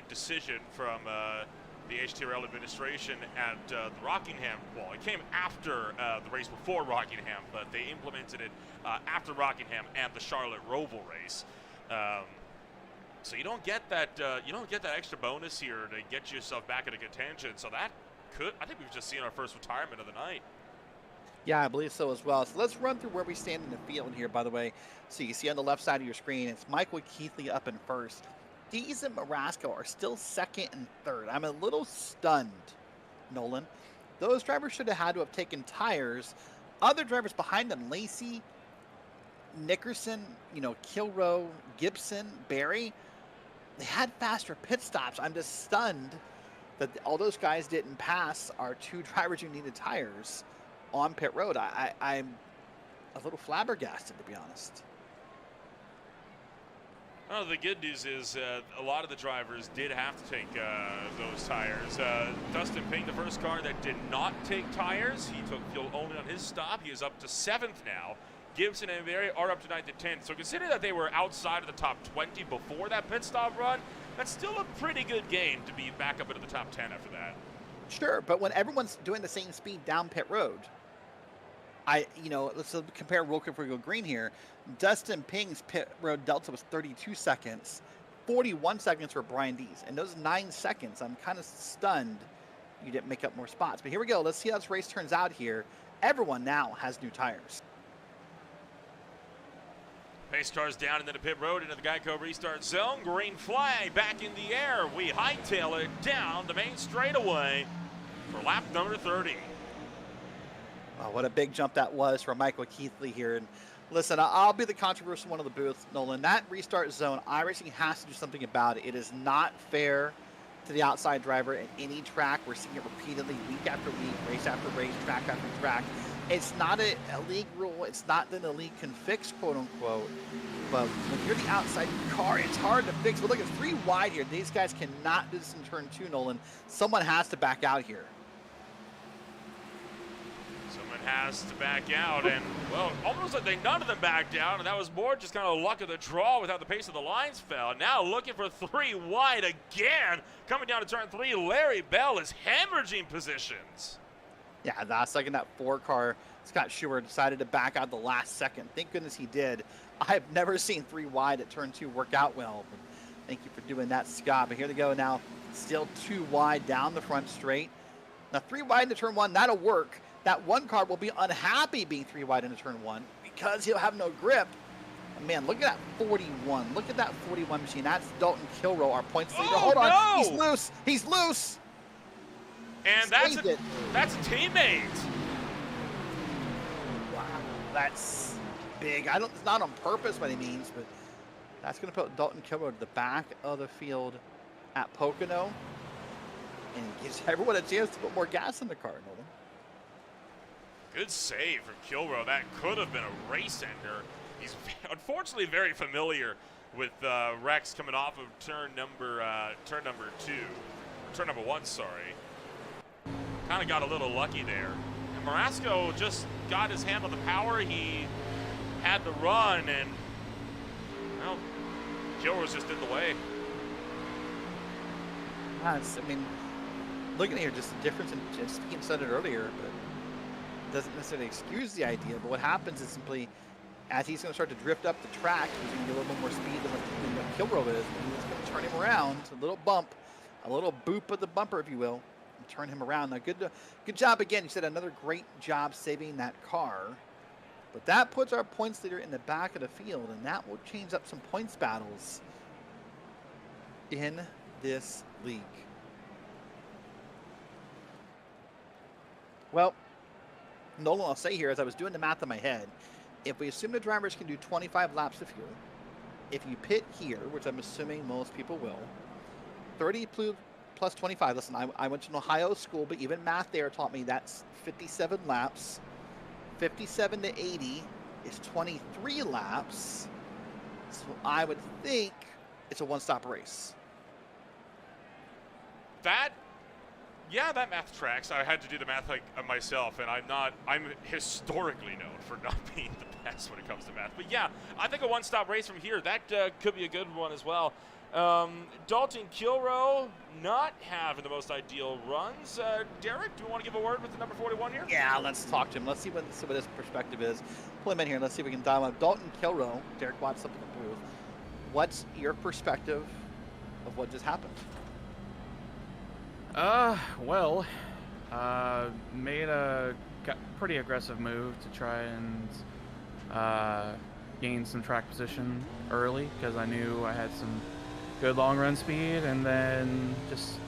decision from the HTRL administration at the Rockingham. Well, it came after the race before Rockingham, but they implemented it after Rockingham and the Charlotte Roval race. So you don't get that extra bonus here to get yourself back into contention. So I think we've just seen our first retirement of the night. Yeah, I believe so as well. So let's run through where we stand in the field here, by the way. So you see on the left side of your screen, it's Michael Keithley up in first. Dees and Marasco are still second and third. I'm a little stunned, Nolan. Those drivers should have had to have taken tires. Other drivers behind them, Lacey, Nickerson, Kilrow, Gibson, Barry, they had faster pit stops. I'm just stunned that all those guys didn't pass our 2 drivers who needed tires on pit road. I'm a little flabbergasted, to be honest. Well, the good news is a lot of the drivers did have to take those tires. Dustin Payne, the first car that did not take tires, he took fuel only on his stop. He is up to 7th now. Gibson and Barry are up to 9th and 10th. So consider that they were outside of the top 20 before that pit stop run. That's still a pretty good game to be back up into the top 10 after that. Sure, but when everyone's doing the same speed down pit road, let's compare real quick before we go green here. Dustin Ping's pit road delta was 32 seconds, 41 seconds for Brian Dees. And those 9 seconds, I'm kind of stunned you didn't make up more spots. But here we go. Let's see how this race turns out here. Everyone now has new tires. Pace cars down into the pit road, into the Geico restart zone. Green flag back in the air. We hightail it down the main straightaway for lap number 30. Wow, what a big jump that was for Michael Keithley here. And listen, I'll be the controversial one of the booth, Nolan. That restart zone, iRacing has to do something about it. It is not fair to the outside driver at any track. We're seeing it repeatedly, week after week, race after race, track after track. It's not a league rule. It's not that the league can fix, quote unquote. But when you're the outside car, it's hard to fix. But look, it's 3 wide here. These guys cannot do this in turn 2, Nolan. Someone has to back out here. Someone has to back out, and, well, almost like none of them backed out, and that was more just kind of luck of the draw with how the pace of the lines fell. Now looking for 3 wide again. Coming down to turn 3, Larry Bell is hemorrhaging positions. Yeah, last second, that 4 car, Scott Schuer decided to back out the last second. Thank goodness he did. I have never seen 3 wide at turn 2 work out well. But thank you for doing that, Scott. But here they go now. Still 2 wide down the front straight. Now 3 wide into turn 1, that'll work. That 1 car will be unhappy being 3 wide into turn 1 because he'll have no grip. And man, look at that 41. Look at that 41 machine. That's Dalton Kilrow, our points leader. Hold on. No! He's loose. He's loose. And that's a teammate. Wow, that's big. It's not on purpose by any means, but that's going to put Dalton Kilrow to the back of the field at Pocono, and gives everyone a chance to put more gas in the car, Nolan. Good save from Kilrow. That could have been a race ender. He's unfortunately very familiar with Rex coming off of turn number 1, sorry. Kind of got a little lucky there. And Marasco just got his hand on the power. He had the run, and, well, Kilrow's just in the way. Yes, I mean, looking at here, just the difference in, just Ian said it earlier, but it doesn't necessarily excuse the idea. But what happens is simply, as he's going to start to drift up the track, he's going to get a little bit more speed than what Kilrow is. And he's going to turn him around, a little bump, a little boop of the bumper, if you will. Turn him around. Now, good job again. You said another great job saving that car. But that puts our points leader in the back of the field, and that will change up some points battles in this league. Well, Nolan, I'll say here, as I was doing the math in my head, if we assume the drivers can do 25 laps of fuel, if you pit here, which I'm assuming most people will, 30 plus 25. Listen, I went to an Ohio school, but even math there taught me that's 57 laps. 57 to 80 is 23 laps. So I would think it's a one-stop race. That math tracks. I had to do the math myself, and I'm historically known for not being the best when it comes to math. But yeah, I think a one-stop race from here, that could be a good one as well. Dalton Kilrow not having the most ideal runs. Derek, do you want to give a word with the number 41 here? Yeah, let's talk to him. Let's see what his perspective is. Pull him in here. Let's see if we can dial up. Dalton Kilrow, Derek Watts up in the booth. What's your perspective of what just happened? Made a pretty aggressive move to try and gain some track position early because I knew I had some good long run speed, and then just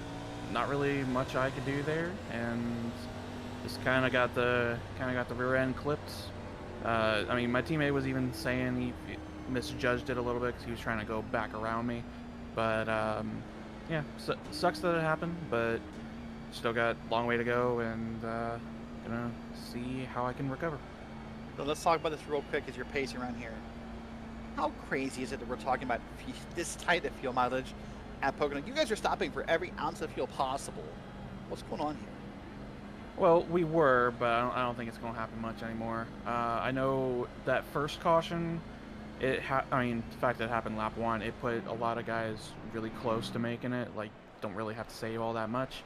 not really much I could do there, and just kind of got the rear end clipped. I mean, my teammate was even saying he misjudged it a little bit because he was trying to go back around me, but yeah, sucks that it happened, but still got a long way to go, and gonna see how I can recover. So let's talk about this real quick as you're pacing around here. How crazy is it that we're talking about this tight of fuel mileage at Pocono? You guys are stopping for every ounce of fuel possible. What's going on here? Well, we were, but I don't think it's going to happen much anymore. I know that first caution, the fact that it happened lap 1, it put a lot of guys really close to making it, like, don't really have to save all that much.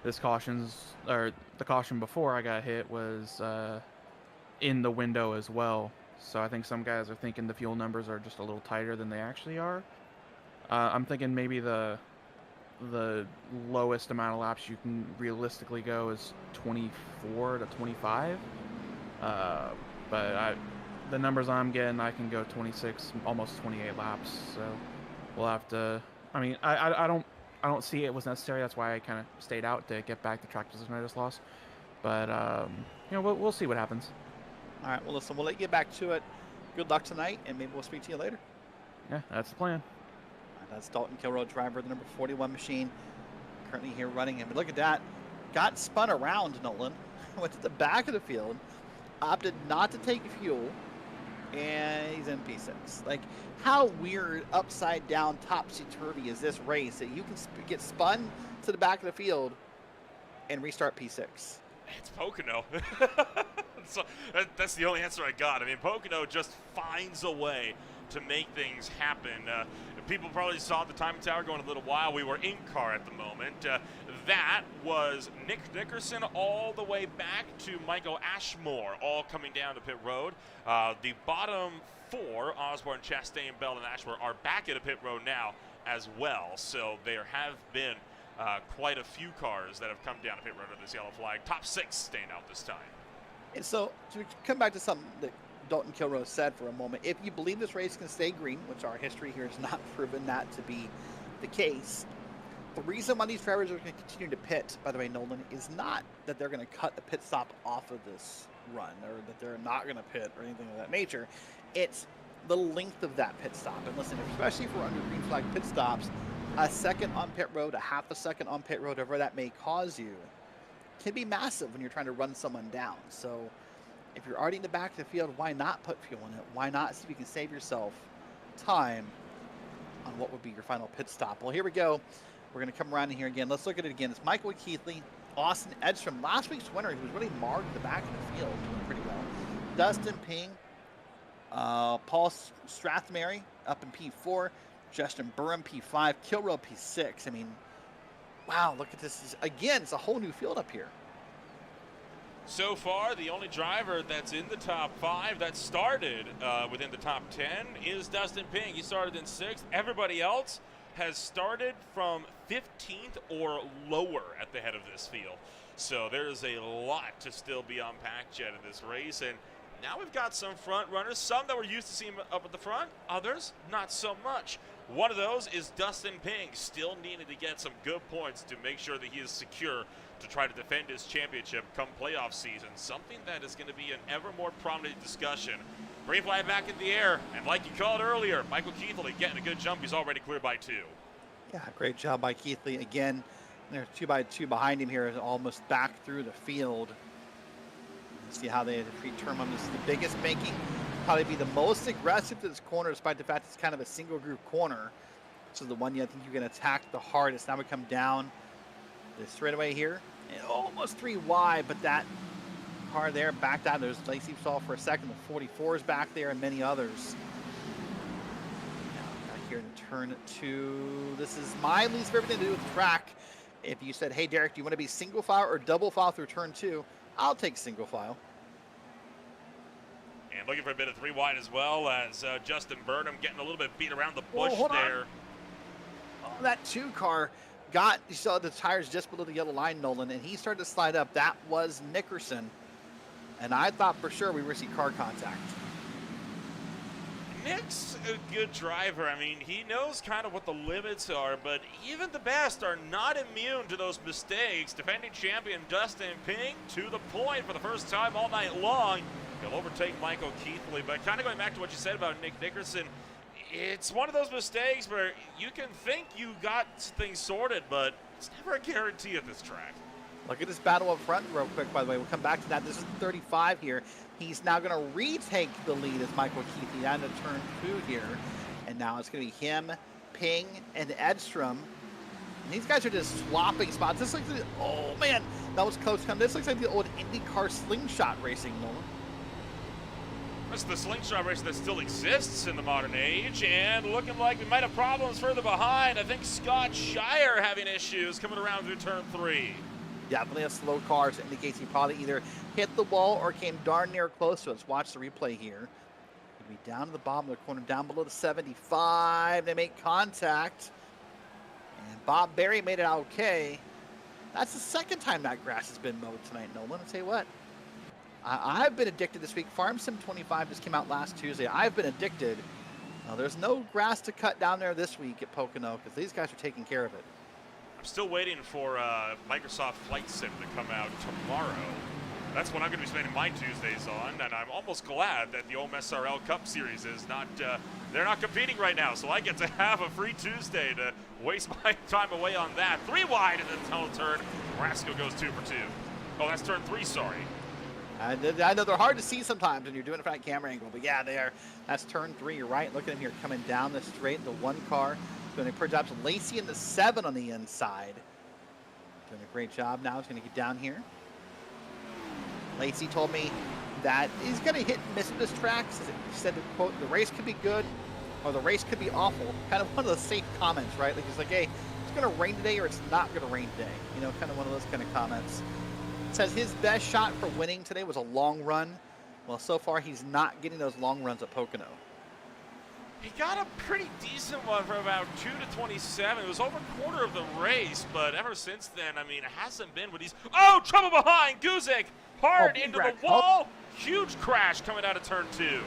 The caution before I got hit was in the window as well. So I think some guys are thinking the fuel numbers are just a little tighter than they actually are. I'm thinking maybe the lowest amount of laps you can realistically go is 24 to 25. But the numbers I'm getting, I can go 26, almost 28 laps. So we'll have to. I mean, I don't see it was necessary. That's why I kind of stayed out to get back the track position I just lost. But we'll see what happens. All right, well, listen, we'll let you get back to it. Good luck tonight, and maybe we'll speak to you later. Yeah, that's the plan. All right, that's Dalton Kilrow, driver of the number 41 machine, currently here running him. But look at that. Got spun around, Nolan. Went to the back of the field. opted not to take fuel, and he's in P6. Like, how weird, upside down, topsy-turvy is this race that you can get spun to the back of the field and restart P6? It's Pocono. So that's the only answer I got. I mean, Pocono just finds a way to make things happen. People probably saw the timing tower going a little while. We were in car at the moment. That was Nick Nickerson all the way back to Michael Ashmore, all coming down to pit road. The bottom four, Osborne, Chastain, Bell, and Ashmore, are back at a pit road now as well. So there have been quite a few cars that have come down to pit road under this yellow flag. Top 6 staying out this time. And so, to come back to something that Dalton Kilrose said for a moment, if you believe this race can stay green, which our history here has not proven that to be the case, the reason why these drivers are going to continue to pit, by the way, Nolan, is not that they're going to cut the pit stop off of this run or that they're not going to pit or anything of that nature. It's the length of that pit stop. And listen, especially for under green flag pit stops, a second on pit road, a half a second on pit road, whatever that may cause you, can be massive when you're trying to run someone down. So if you're already in the back of the field, why not put fuel in it? Why not see if you can save yourself time on what would be your final pit stop? Well, here we go. We're going to come around in here again. Let's look at it again. It's Michael Keithley, Austin Edstrom. Last week's winner, he was really marred at the back of the field, doing pretty well. Dustin Ping, Paul Strathmary up in P4, Justin Burham P5, Kilroe P6. I mean, wow, look at this. Again, it's a whole new field up here. So far, the only driver that's in the top 5 that started within the top 10 is Dustin Ping. He started in 6th. Everybody else has started from 15th or lower at the head of this field. So there's a lot to still be unpacked yet in this race. And now we've got some front runners, some that we're used to seeing up at the front, others not so much. One of those is Dustin Ping, still needing to get some good points to make sure that he is secure to try to defend his championship come playoff season, something that is going to be an ever more prominent discussion. Green flag back in the air, and like you called earlier, Michael Keithley getting a good jump. He's already clear by 2. Yeah, great job by Keithley. Again, they're 2 by 2 behind him here, almost back through the field. Let's see how they pre-term him. This is the biggest banking. Probably be the most aggressive to this corner, despite the fact it's kind of a single group corner. This is the one I think you can attack the hardest. Now we come down the straightaway here, and almost 3 wide, but that car there backed out. There's Lacey saw for a second. The 44 is back there, and many others. Now back here in turn 2. This is my least favorite thing to do with the track. If you said, hey Derek, do you want to be single file or double file through turn 2? I'll take single file. And looking for a bit of 3 wide as well as Justin Burnham getting a little bit beat around the bush there. Oh, that 2 car got, you saw the tires just below the yellow line, Nolan, and he started to slide up. That was Nickerson. And I thought for sure we were going to see car contact. Nick's a good driver. I mean, he knows kind of what the limits are, but even the best are not immune to those mistakes. Defending champion Dustin Ping to the point for the first time all night long. He'll overtake Michael Keithley, but kind of going back to what you said about Nick Nickerson, it's one of those mistakes where you can think you got things sorted, but it's never a guarantee at this track. Look at this battle up front real quick, by the way. We'll come back to that. This is 35 here. He's now going to retake the lead as Michael Keithley down to turn 2 here. And now it's going to be him, Ping, and Edstrom. And these guys are just swapping spots. This looks like, oh man, that was close. This looks like the old IndyCar slingshot racing, Nolan. That's the slingshot race that still exists in the modern age, and looking like we might have problems further behind. I think Scott Shire having issues coming around through turn 3. Definitely a slow car, so indicates he probably either hit the wall or came darn near close to it. Let's watch the replay here. He'll be down to the bottom of the corner, down below the 75. They make contact, and Bob Berry made it out okay. That's the second time that grass has been mowed tonight, Nolan. I'll tell you what. I've been addicted this week. Farm Sim 25 just came out last Tuesday. I've been addicted. There's no grass to cut down there this week at Pocono because these guys are taking care of it. I'm still waiting for Microsoft Flight Sim to come out tomorrow. That's what I'm going to be spending my Tuesdays on, and I'm almost glad that the MFRD Cup Series is not, they're not competing right now, so I get to have a free Tuesday to waste my time away on that. 3 wide in the tunnel turn. Rasco goes 2 for 2. Oh, that's turn 3, sorry. I know they're hard to see sometimes when you're doing it from that camera angle, but yeah, they are. That's turn 3. You're right. Look at him here coming down the straight. The 1 car doing a pretty job. So Lacey in the 7 on the inside. Doing a great job now. He's going to get down here. Lacey told me that he's going to hit and miss with this track. He said, the quote, the race could be good or the race could be awful. Kind of one of those safe comments, right? Like he's like, hey, it's going to rain today or it's not going to rain today. You know, kind of one of those kind of comments. Says his best shot for winning today was a long run. Well, so far he's not getting those long runs at Pocono. He got a pretty decent one for about 2 to 27. It was over a quarter of the race, but ever since then, I mean, it hasn't been what he's... Oh, trouble behind! Guzik hard into the wall. Huge crash coming out of turn 2.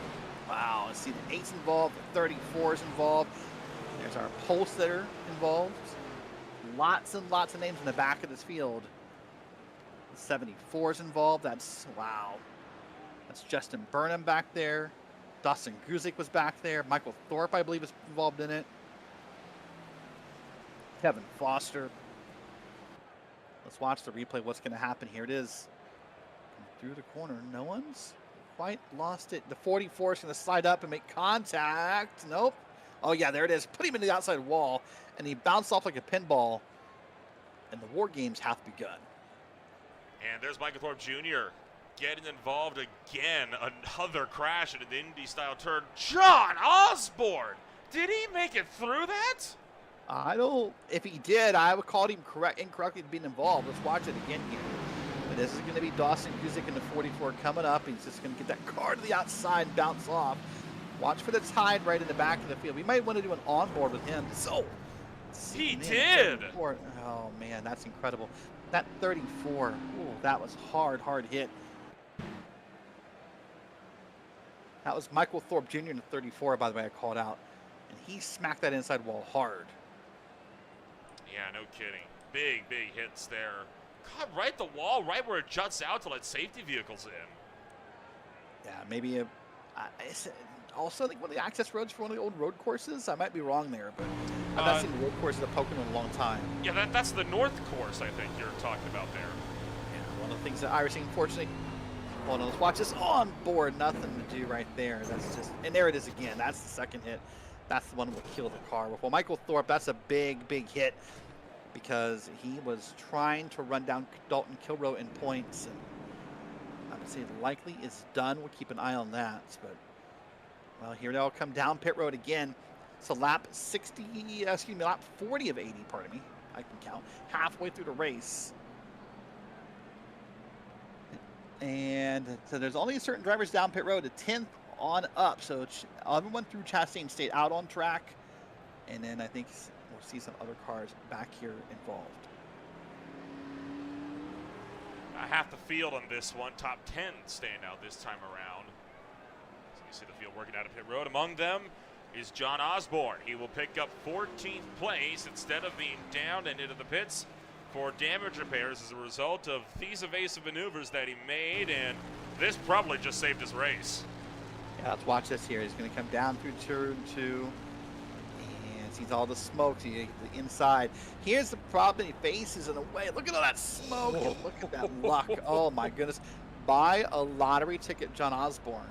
Wow, let's see the 8's involved, the 34's involved. There's our pulse that are involved. Lots and lots of names in the back of this field. 74's involved. That's, wow. That's Justin Burnham back there. Dawson Guzik was back there. Michael Thorpe, I believe, is involved in it. Kevin Foster. Let's watch the replay. What's going to happen here? It is through the corner. No one's quite lost it. The 44 is going to slide up and make contact. Nope. Oh, yeah, there it is. Put him in the outside wall, and he bounced off like a pinball, and the war games have begun. And there's Michael Thorpe Jr. getting involved again. Another crash in an Indy-style turn. John Osborne! Did he make it through that? I don't. If he did, I would call him incorrectly being involved. Let's watch it again here. But this is going to be Dawson Guzik in the 44 coming up. He's just going to get that car to the outside and bounce off. Watch for the tide right in the back of the field. We might want to do an onboard with him. So he did. Oh man, that's incredible. That 34, ooh, that was hard hit. That was Michael Thorpe Jr. in the 34, by the way, I called out. And he smacked that inside wall hard. Yeah, no kidding. Big hits there. God, right the wall, right where it juts out to let safety vehicles in. Yeah, maybe also, I think one of the access roads for one of the old road courses. I might be wrong there, but I've not seen the road courses at Pocono in a long time. Yeah, that's the north course, I think you're talking about there. Yeah, one of the things that iRacing, unfortunately, hold on, let's watch this on board. Nothing to do right there. That's just, and there it is again. That's the second hit. That's the one that will kill the car. Well, Michael Thorpe, that's a big hit because he was trying to run down Dalton Kilroe in points, and I would say likely is done. We'll keep an eye on that, but. Well, here they all come down pit road again. So lap 40 of 80, pardon me. I can count. Halfway through the race. And so there's only certain drivers down pit road, the 10th on up. So everyone through Chastain stayed out on track. And then I think we'll see some other cars back here involved. Half the field on this one. Top 10 staying out this time around. You see the field working out of pit road. Among them is John Osborne. He will pick up 14th place instead of being down and into the pits for damage repairs as a result of these evasive maneuvers that he made, and this probably just saved his race. Yeah, let's watch this here. He's going to come down through turn 2 and sees all the smoke, the inside. Here's the problem he faces in a way. Look at all that smoke. And look at that luck. Oh my goodness. Buy a lottery ticket, John Osborne.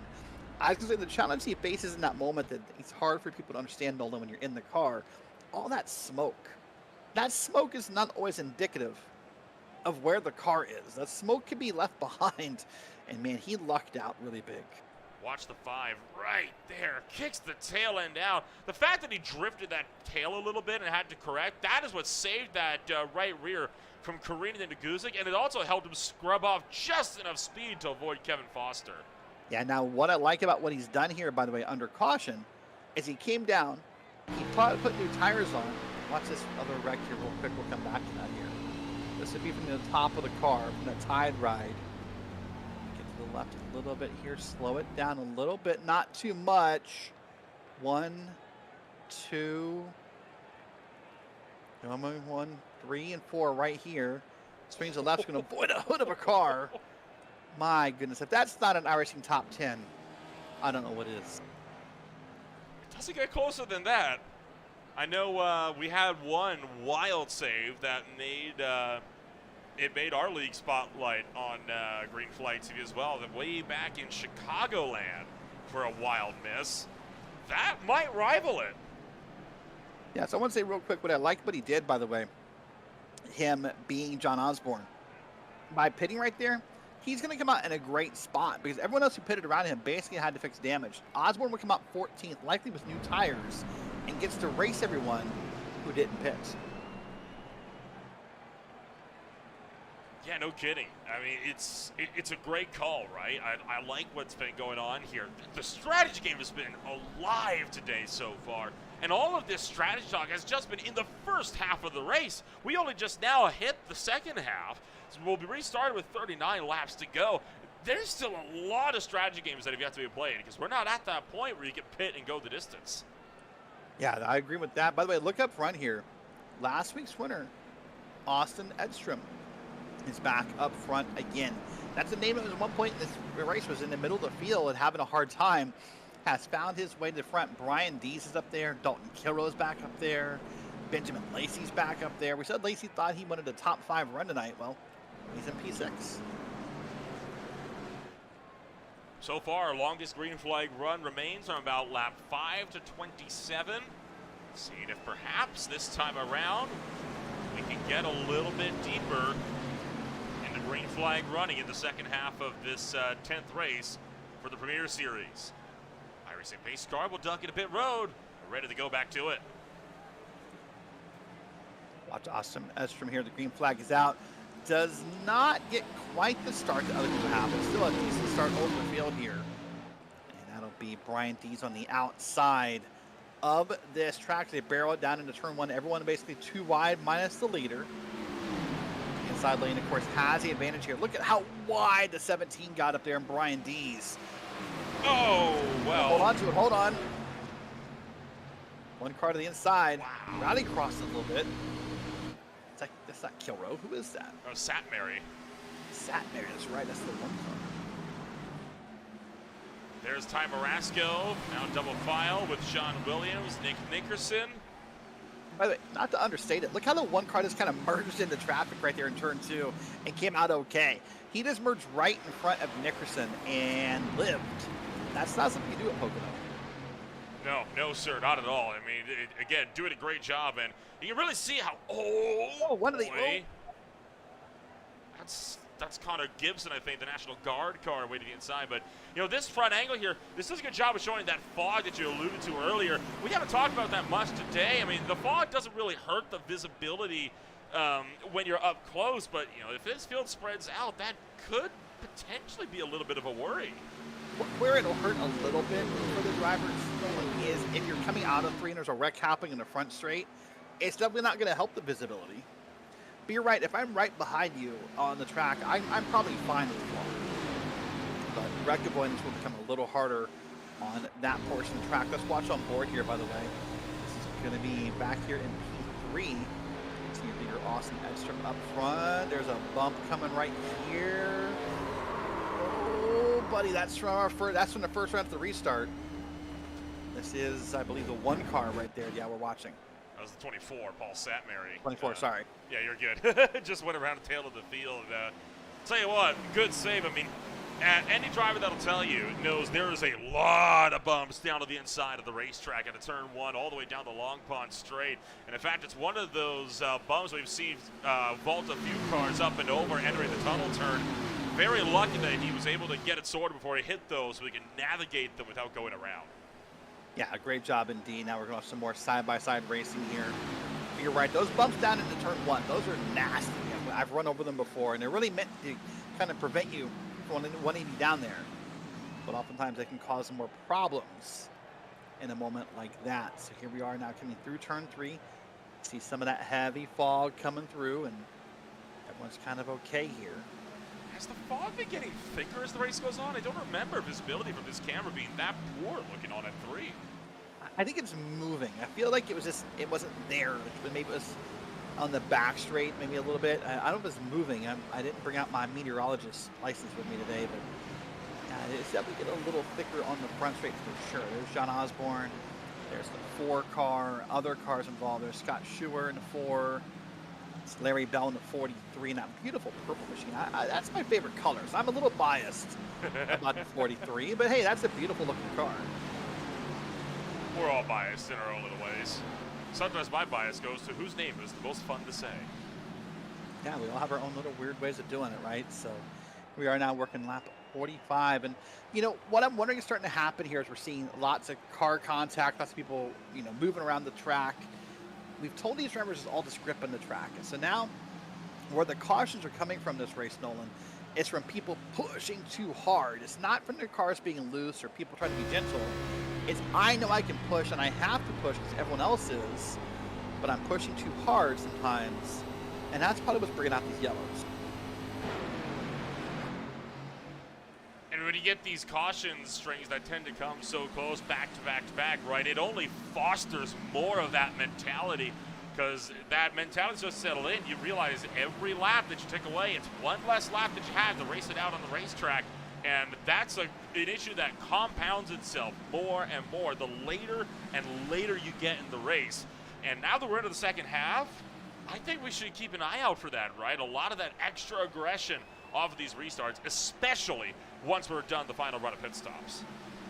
I was going to say the challenge he faces in that moment that it's hard for people to understand, Nolan, when you're in the car. All that smoke is not always indicative of where the car is. That smoke can be left behind. And man, he lucked out really big. Watch the 5 right there. Kicks the tail end out. The fact that he drifted that tail a little bit and had to correct, that is what saved that right rear from careening into Guzik. And it also helped him scrub off just enough speed to avoid Kevin Foster. Yeah, now what I like about what he's done here, by the way, under caution, is he came down, he put new tires on. Watch this other wreck here real quick. We'll come back to that here. This would be from the top of the car, from the tide ride. Get to the left a little bit here. Slow it down a little bit, not too much. 1, 2, 1, 3, and 4 right here. Swings to the left, going to avoid a hood of a car. My goodness, if that's not an iRacing top 10, I don't know what is. It doesn't get closer than that. I know we had one wild save that made it made our league spotlight on Green Flag TV as well. That way back in Chicagoland for a wild miss. That might rival it. Yeah, so I want to say real quick what I liked what he did, by the way, him being John Osborne. By pitting right there, he's going to come out in a great spot because everyone else who pitted around him basically had to fix damage. Osborne would come out 14th, likely with new tires, and gets to race everyone who didn't pit. Yeah, no kidding. I mean, it's a great call, right? I like what's been going on here. The strategy game has been alive today so far. And all of this strategy talk has just been in the first half of the race. We only just now hit the second half. So we'll be restarted with 39 laps to go. There's still a lot of strategy games that have yet to be played because we're not at that point where you can pit and go the distance. Yeah, I agree with that. By the way, look up front here. Last week's winner, Austin Edstrom, is back up front again. That's a name that was at one point in this race was in the middle of the field and having a hard time. Has found his way to the front. Brian Dees is up there. Dalton Kilrow is back up there. Benjamin Lacey's back up there. We said Lacey thought he wanted a top 5 run tonight. Well, he's in P6. So far, our longest green flag run remains on about lap 5 to 27. Seeing if perhaps this time around we can get a little bit deeper into green flag running in the second half of this 10th race for the Premier Series. Racing pace car will duck into pit road. We're ready to go back to it. Watch Austin Edstrom here. The green flag is out. Does not get quite the start that other people have, but still a decent start over the field here. And that'll be Brian Dees on the outside of this track. They barrel it down into turn 1. Everyone basically 2 wide minus the leader. Inside lane, of course, has the advantage here. Look at how wide the 17 got up there, and Brian Dees. Oh, well. Hold on to it. Hold on. One car to the inside. Wow. Rowdy crossed it a little bit. It's like, that's not Kilrow. Who is that? Oh, Satmary. Satmary. That's right. That's the one car. There's Ty Marasco. Now double file with Sean Williams, Nick Nickerson. By the way, not to understate it, look how the one car just kind of merged into traffic right there in turn 2 and came out okay. He just merged right in front of Nickerson and lived. That's not something you do at Pocono. No, sir, not at all. I mean, again, doing a great job, and you can really see how. One of the. That's Connor Gibson, I think, the National Guard car way to the inside. But you know, this front angle here, this does a good job of showing that fog that you alluded to earlier. We haven't talked about that much today. I mean, the fog doesn't really hurt the visibility when you're up close, but you know, if this field spreads out, that could potentially be a little bit of a worry. Where it'll hurt a little bit for the drivers is if you're coming out of 3 and there's a wreck happening in the front straight, it's definitely not going to help the visibility. But you're right, if I'm right behind you on the track, I'm probably fine with the fog. But wreck avoidance will become a little harder on that portion of the track. Let's watch on board here, by the way. This is going to be back here in P3. Team leader Austin Edstrom up front. There's a bump coming right here. Oh, buddy, that's from the first round of the restart. This is, I believe, the 1 car right there. Yeah, we're watching. That was the 24, Paul Satmary. 24, sorry. Yeah, you're good. Just went around the tail of the field. Tell you what, good save. I mean, any driver that'll tell you knows there is a lot of bumps down to the inside of the racetrack at a turn 1 all the way down the Long Pond straight. And in fact, it's one of those bumps we've seen vault a few cars up and over entering the tunnel turn. Very lucky that he was able to get it sorted before he hit those so he can navigate them without going around. Yeah, great job indeed. Now we're going to have some more side-by-side racing here. But you're right, those bumps down into turn 1, those are nasty. I've run over them before, and they're really meant to kind of prevent you from 180 down there. But oftentimes they can cause some more problems in a moment like that. So here we are now coming through turn 3. See some of that heavy fog coming through, and everyone's kind of okay here. Has the fog been getting thicker as the race goes on? I don't remember visibility from this camera being that poor looking on at 3. I think it's moving. I feel like it wasn't there. Maybe it was on the back straight, maybe a little bit. I don't know if it's moving. I didn't bring out my meteorologist license with me today, but it's definitely getting a little thicker on the front straight for sure. There's John Osborne. There's the 4 car, other cars involved. There's Scott Schuer in the 4. It's Larry Bell in the 43 and that beautiful purple machine. That's my favorite color. So I'm a little biased about the 43, but hey, that's a beautiful looking car. We're all biased in our own little ways. Sometimes my bias goes to whose name is the most fun to say. Yeah, we all have our own little weird ways of doing it, right? So we are now working lap 45. And, you know, what I'm wondering is starting to happen here is we're seeing lots of car contact, lots of people, you know, moving around the track. We've told these drivers it's all just grip on the track. And so now where the cautions are coming from this race, Nolan, it's from people pushing too hard. It's not from their cars being loose or people trying to be gentle. It's I know I can push and I have to push because everyone else is, but I'm pushing too hard sometimes. And that's probably what's bringing out these yellows. And when you get these caution strings that tend to come so close back to back to back, right, it only fosters more of that mentality, because that mentality just settle in. You realize every lap that you take away, it's one less lap that you have to race it out on the racetrack. And that's an issue that compounds itself more and more the later and later you get in the race. And now that we're into the second half, I think we should keep an eye out for that, right? A lot of that extra aggression off of these restarts, especially once we're done the final run of pit stops.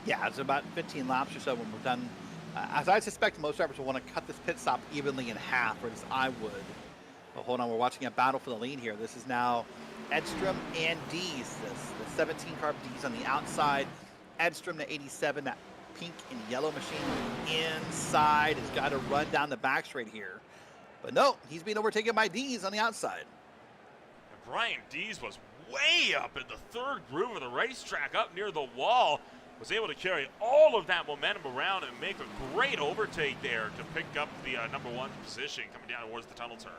Yeah, it's about 15 laps or so when we're done. As I suspect, most drivers will want to cut this pit stop evenly in half, or at least I would. Well, hold on, we're watching a battle for the lead here. This is now Edstrom and Dees. The 17 car Dees on the outside. Edstrom, the 87, that pink and yellow machine inside, has got to run down the back straight here. But no, he's being overtaken by Dees on the outside. And Brian Dees was way up in the third groove of the racetrack, up near the wall. Was able to carry all of that momentum around and make a great overtake there to pick up the number one position coming down towards the tunnel turn.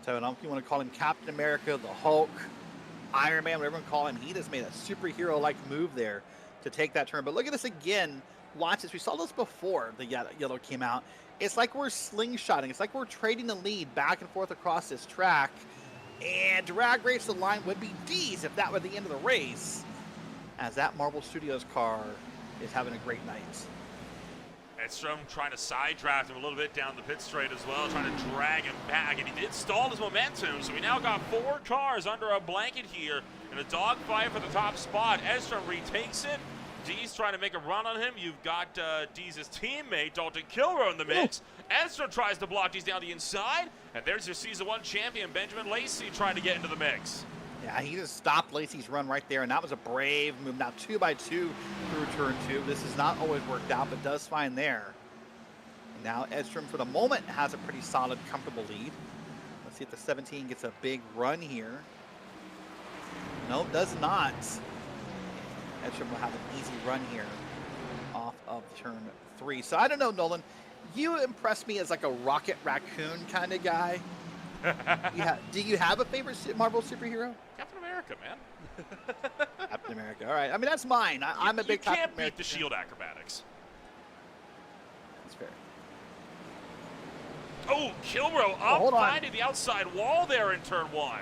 So I don't know if you want to call him Captain America, the Hulk, Iron Man, whatever you call him. He just made a superhero-like move there to take that turn. But look at this again. Watch this. We saw this before the yellow came out. It's like we're slingshotting. It's like we're trading the lead back and forth across this track. And drag race the line would be D's if that were the end of the race, as that Marble Studios car is having a great night. Edstrom trying to side draft him a little bit down the pit straight as well, trying to drag him back, and he did stall his momentum, so we now got 4 cars under a blanket here in a dogfight for the top spot. Edstrom retakes it. Dees trying to make a run on him. You've got Dees' teammate, Dalton Kilrow, in the mix. Edstrom tries to block Dees down the inside, and there's your Season 1 champion, Benjamin Lacey, trying to get into the mix. Yeah, he just stopped Lacey's run right there, and that was a brave move. Now 2 by 2 through turn 2. This has not always worked out, but does fine there. And now Edstrom, for the moment, has a pretty solid, comfortable lead. Let's see if the 17 gets a big run here. No, does not. Edstrom will have an easy run here off of turn 3. So I don't know, Nolan. You impress me as like a Rocket Raccoon kind of guy. Do you have a favorite Marvel superhero? Captain America, man. Captain America. All right. I mean, that's mine. I'm a big Captain America. You can't beat the shield acrobatics. That's fair. Oh, Kilrow up, finding the outside wall there in turn 1.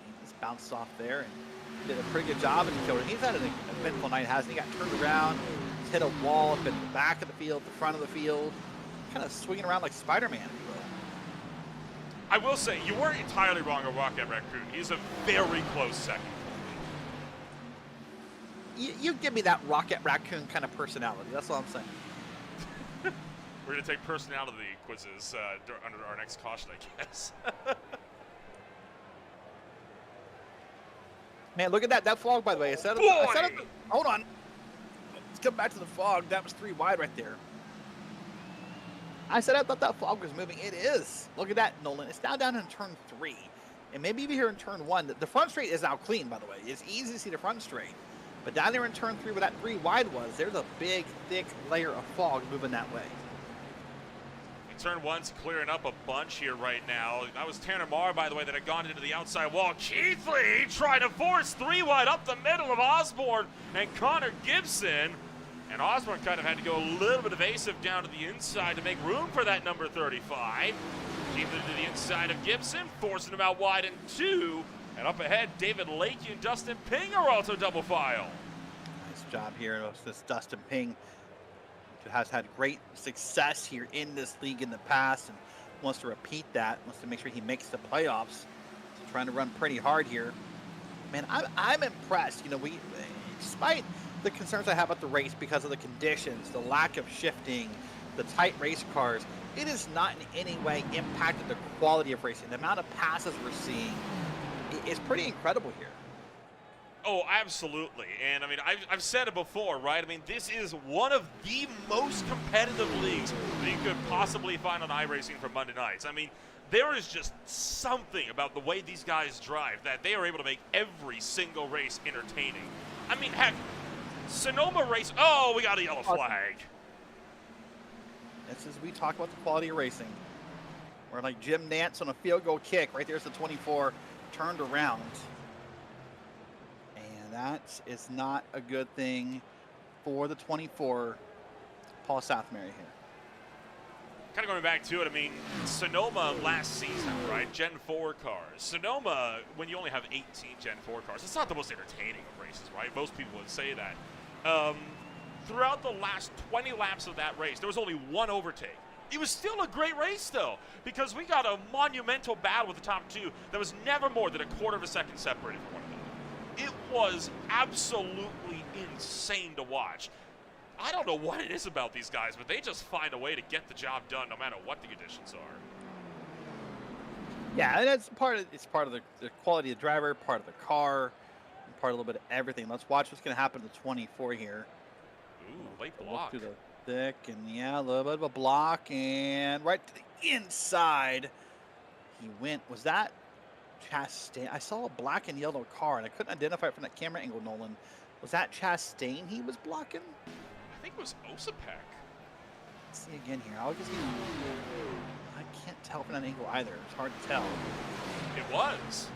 He just bounced off there and did a pretty good job in Kilrow. He's had an eventful night, hasn't he? Got turned around, he's hit a wall up in the back of the field, the front of the field, kind of swinging around like Spider-Man, if you will. I will say, you weren't entirely wrong on Rocket Raccoon. He's a very close second. You give me that Rocket Raccoon kind of personality. That's all I'm saying. We're going to take personality quizzes under our next caution, I guess. Man, look at that. That fog, by the way. Hold on. Let's come back to the fog. That was 3 wide right there. I said I thought that fog was moving. It is. Look at that, Nolan. It's now down in turn 3. And maybe even here in turn 1. The front straight is now clean, by the way. It's easy to see the front straight. But down there in turn 3 where that 3 wide was, there's a big, thick layer of fog moving that way. Turn 1's clearing up a bunch here right now. That was Tanner Marr, by the way, that had gone into the outside wall. Keithley trying to force 3 wide up the middle of Osborne and Connor Gibson. And Osborne kind of had to go a little bit evasive down to the inside to make room for that number 35. Keithley to the inside of Gibson, forcing him out wide in 2. And up ahead, David Lakey and Dustin Ping are also double file. Nice job here. This Dustin Ping has had great success here in this league in the past. And wants to repeat that, wants to make sure he makes the playoffs. So trying to run pretty hard here. Man, I'm impressed. You know, despite the concerns I have about the race because of the conditions, the lack of shifting, the tight race cars, it has not in any way impacted the quality of racing. The amount of passes we're seeing is pretty incredible here. Oh, absolutely. And I mean, I've said it before, right? I mean, this is one of the most competitive leagues that you could possibly find on iRacing for Monday nights. I mean, there is just something about the way these guys drive that they are able to make every single race entertaining. I mean, heck, Sonoma race. Oh, we got a yellow flag. This is, we talk about the quality of racing. We're like Jim Nantz on a field goal kick. Right there's the 24 turned around. And that is not a good thing for the 24, Paul Southmary here. Kind of going back to it, I mean, Sonoma last season, right? Gen 4 cars. Sonoma, when you only have 18 Gen 4 cars, it's not the most entertaining of races, right? Most people would say that. Throughout the last 20 laps of that race, there was only one overtake. It was still a great race, though, because we got a monumental battle with the top two that was never more than a quarter of a second separated from one another. It was absolutely insane to watch. I don't know what it is about these guys, but they just find a way to get the job done no matter what the conditions are. Yeah, and it's part of the quality of the driver, part of the car, and part of a little bit of everything. Let's watch what's going to happen to 24 here. Ooh, late block. Through the thick, and yeah, a little bit of a block, and right to the inside. He went. Was that Chastain? I saw a black and yellow car, and I couldn't identify it from that camera angle, Nolan. Was that Chastain he was blocking? I think it was Osapek. Let's see again here. I can't tell from that angle either. It's hard to tell. It was.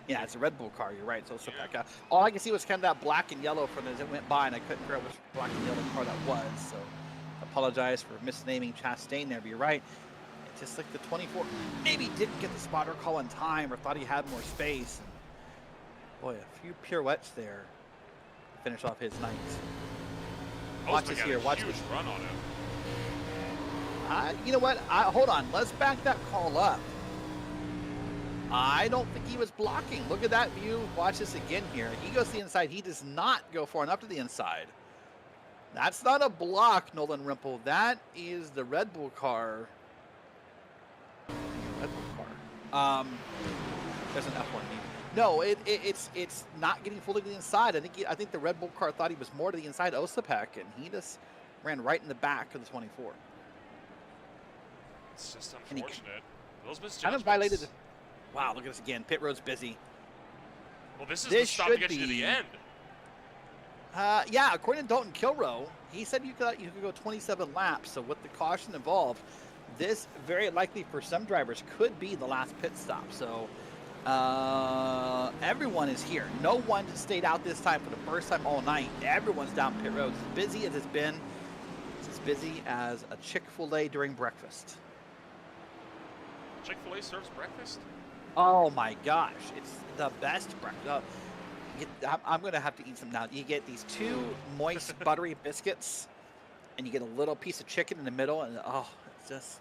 Yeah, it's a Red Bull car. You're right. So Osapek. All I can see was kind of that black and yellow from as it went by, and I couldn't figure out which black and yellow car that was. So apologize for misnaming Chastain there, but you're right. It's just like the 24 maybe didn't get the spotter call in time or thought he had more space. And boy, a few pirouettes there to finish off his night. Watch this here. Watch this. Run on him. You know what? Hold on. Let's back that call up. I don't think he was blocking. Look at that view. Watch this again here. He goes to the inside. He does not go far enough to the inside. That's not a block, Nolan Rimple. That is the Red Bull car. Red Bull car. There's an F1 name. No, it's not getting fully to the inside. I think the Red Bull car thought he was more to the inside Osapek, and he just ran right in the back of the 24. It's just unfortunate. Those misjudgments. Kind of violated. Wow, look at this again. Pit road's busy. Well, this is the stop to get you to the end. Yeah, according to Dalton Kilrow, he said you could go 27 laps. So with the caution involved, this very likely for some drivers could be the last pit stop. So everyone is here. No one stayed out this time for the first time all night. Everyone's down pit road. As busy as it's been. It's as busy as a Chick-fil-A during breakfast. Chick-fil-A serves breakfast? Oh my gosh, it's the best breakfast. I'm going to have to eat some now. You get these two moist, buttery biscuits, and you get a little piece of chicken in the middle, and oh, it's just,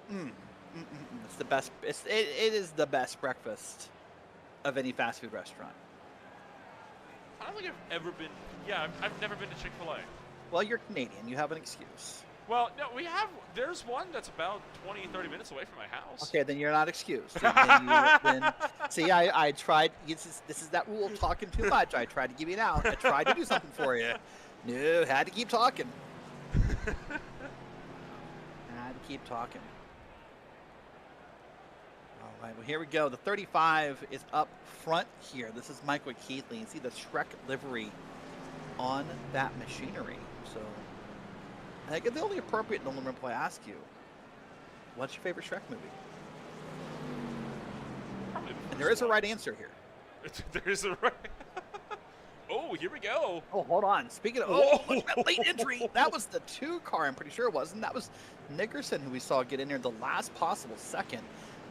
it's the best. It is the best breakfast of any fast food restaurant. I don't think I've ever been. Yeah, I've never been to Chick-fil-A. Well, you're Canadian. You have an excuse. Well, no, there's one that's about 20, 30 minutes away from my house. Okay, then you're not excused. See, I tried. This is that rule of talking too much. I tried to give you an out. I tried to do something for you. No, had to keep talking. Had to keep talking. All right, well, here we go. The 35 is up front here. This is Michael Keithley. You see the Shrek livery on that machinery. So I think it's the only appropriate Nolan Rimple I ask you, what's your favorite Shrek movie? Probably and there is a right answer here. There's a right. Oh, here we go. Oh, hold on. Speaking of that late entry, that was the 2 car. I'm pretty sure it was, and that was Nickerson who we saw get in there the last possible second.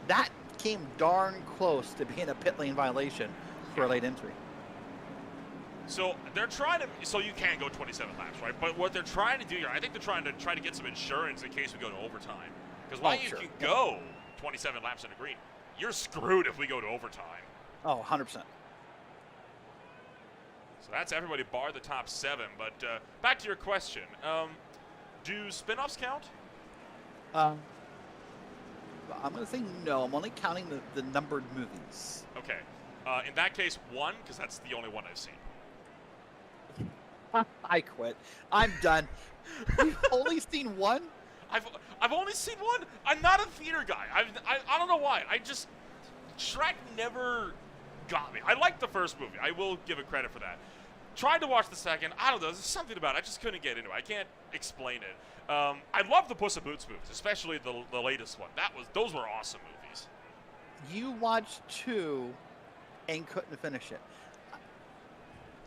That came darn close to being a pit lane violation for a late entry. So they're trying to, so you can't go 27 laps, right? But what they're trying to do here, I think they're trying to get some insurance in case we go to overtime. Because while Oh, you sure. can go 27 laps in the green, you're screwed if we go to overtime. Oh, 100%. So that's everybody bar the top 7. But back to your question. Do spin-offs count? I'm going to say no. I'm only counting the numbered movies. Okay. In that case, 1, because that's the only one I've seen. I quit. I'm done. We've only seen 1? I've only seen 1. I'm not a theater guy. I don't know why. Shrek never got me. I liked the first movie. I will give it credit for that. Tried to watch the second. I don't know. There's something about it. I just couldn't get into it. I can't explain it. I love the Puss in Boots movies, especially the latest one. Those were awesome movies. You watched 2 and couldn't finish it.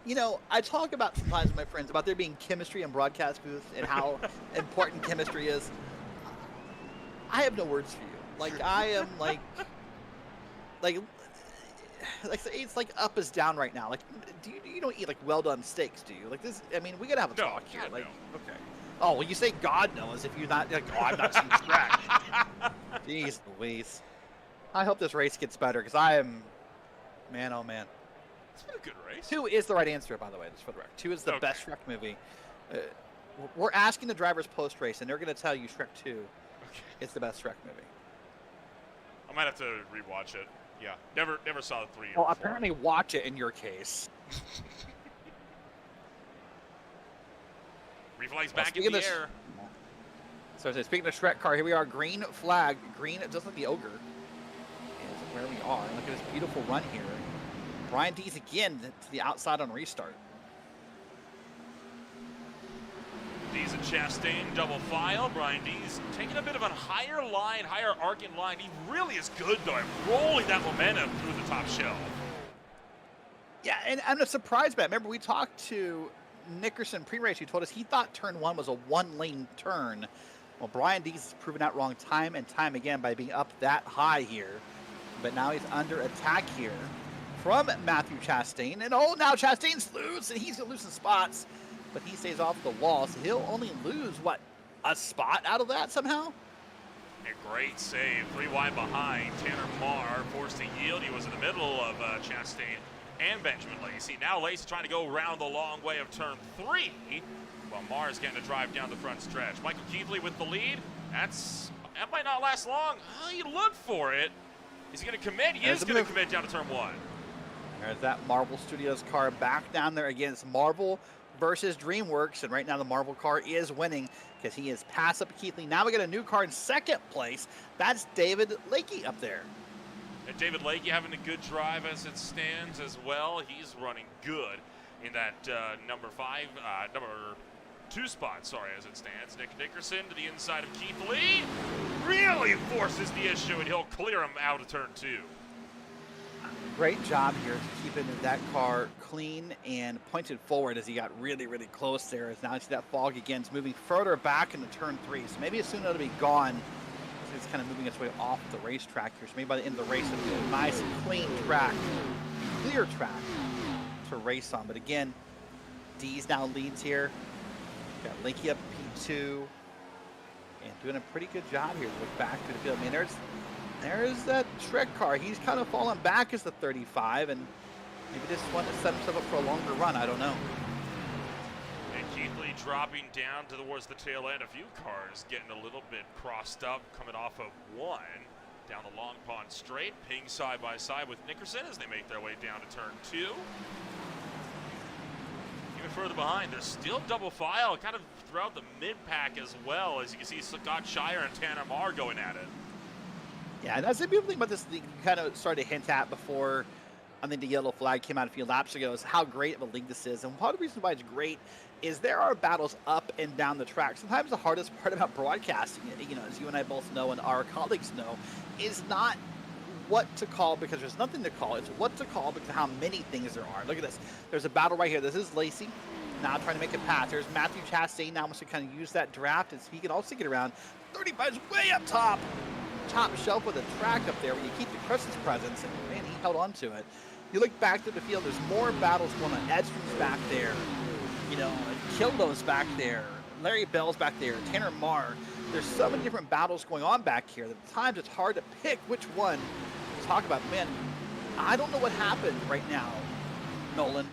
You know, I talk about sometimes with my friends about there being chemistry in broadcast booths and how important chemistry is. I have no words for you. Like, I am like it's like up is down right now. Like, you don't eat like well done steaks, do you? Like this. I mean, we gotta have a talk here. God, Like, no. okay. Oh, well, you say God knows if you're not like, oh, I've not seen Shrek. Jeez Louise. I hope this race gets better because I am, man, oh man. It's been a good race. 2 is the right answer, by the way, just for the record. 2 is the best Shrek movie. We're asking the drivers post-race, and they're going to tell you Shrek 2 is the best Shrek movie. I might have to rewatch it. Yeah, never saw the 3. Well, apparently watch it in your case. Reflex back in the air. So speaking of Shrek car, here we are, green flag. Green, just like the ogre, is where we are. Look at this beautiful run here. Brian Dees again to the outside on restart. Dees and Chastain double file. Brian Dees taking a bit of a higher line, higher arcing line. He really is good though at rolling that momentum through the top shelf. Yeah, and I'm surprised by it. Remember, we talked to Nickerson pre-race who told us he thought turn 1 was a 1-lane turn. Well, Brian Dees has proven that wrong time and time again by being up that high here. But now he's under attack here from Matthew Chastain. And oh, now Chastain's loose, and he's going to lose some spots. But he stays off the wall, so he'll only lose, what, a spot out of that somehow? A great save. 3 wide behind. Tanner Marr forced to yield. He was in the middle of Chastain and Benjamin Lacey. Now Lacey trying to go around the long way of turn 3. While Marr is getting to drive down the front stretch. Michael Keithley with the lead. That might not last long. He looked for it. Is he going to commit? He is going to commit down to turn 1. There's that Marvel Studios car back down there again. It's Marvel versus DreamWorks, and right now the Marvel car is winning because he is past up Keithley. Now we got a new car in 2nd place. That's David Lakey up there. And David Lakey having a good drive as it stands as well. He's running good in that number 2 spot, sorry, as it stands. Nick Nickerson to the inside of Keithley. Really forces the issue, and he'll clear him out of turn 2. Great job here keeping that car clean and pointed forward as he got really, really close there. As now you see that fog again. It's moving further back into turn 3. So maybe as soon as it'll be gone, so it's kind of moving its way off the racetrack here. So maybe by the end of the race, it'll be a nice, clean track, clear track to race on. But again, Dees now leads here. Got Lakey up P2 and doing a pretty good job here to look back to the field. I mean, there's that Shrek car. He's kind of fallen back as the 35, and maybe just wanted to set himself up for a longer run. I don't know. And Keithley dropping down towards the tail end. A few cars getting a little bit crossed up, coming off of 1 down the Long Pond straight. Ping side by side with Nickerson as they make their way down to turn 2. Even further behind, there's still double file kind of throughout the mid-pack as well. As you can see, Scott Shire and Tanner Marr going at it. Yeah, and that's the beautiful thing about this league. You kind of started to hint at before I think the yellow flag came out a few laps ago, is how great of a league this is. And part of the reason why it's great is there are battles up and down the track. Sometimes the hardest part about broadcasting, you know, as you and I both know and our colleagues know, is not what to call because there's nothing to call. It's what to call because of how many things there are. Look at this. There's a battle right here. This is Lacey now trying to make a pass. There's Matthew Chastain now wants to kind of use that draft, and so he can also get around. 35 is way up top. Top shelf with a track up there where you keep the Chris's presence, and man, he held on to it. You look back to the field, there's more battles going on. Edstrom's back there, you know, Kildo's back there, Larry Bell's back there, Tanner Marr. there's so many different battles going on back here that at times it's hard to pick which one to talk about. Man, I don't know what happened right now, Nolan,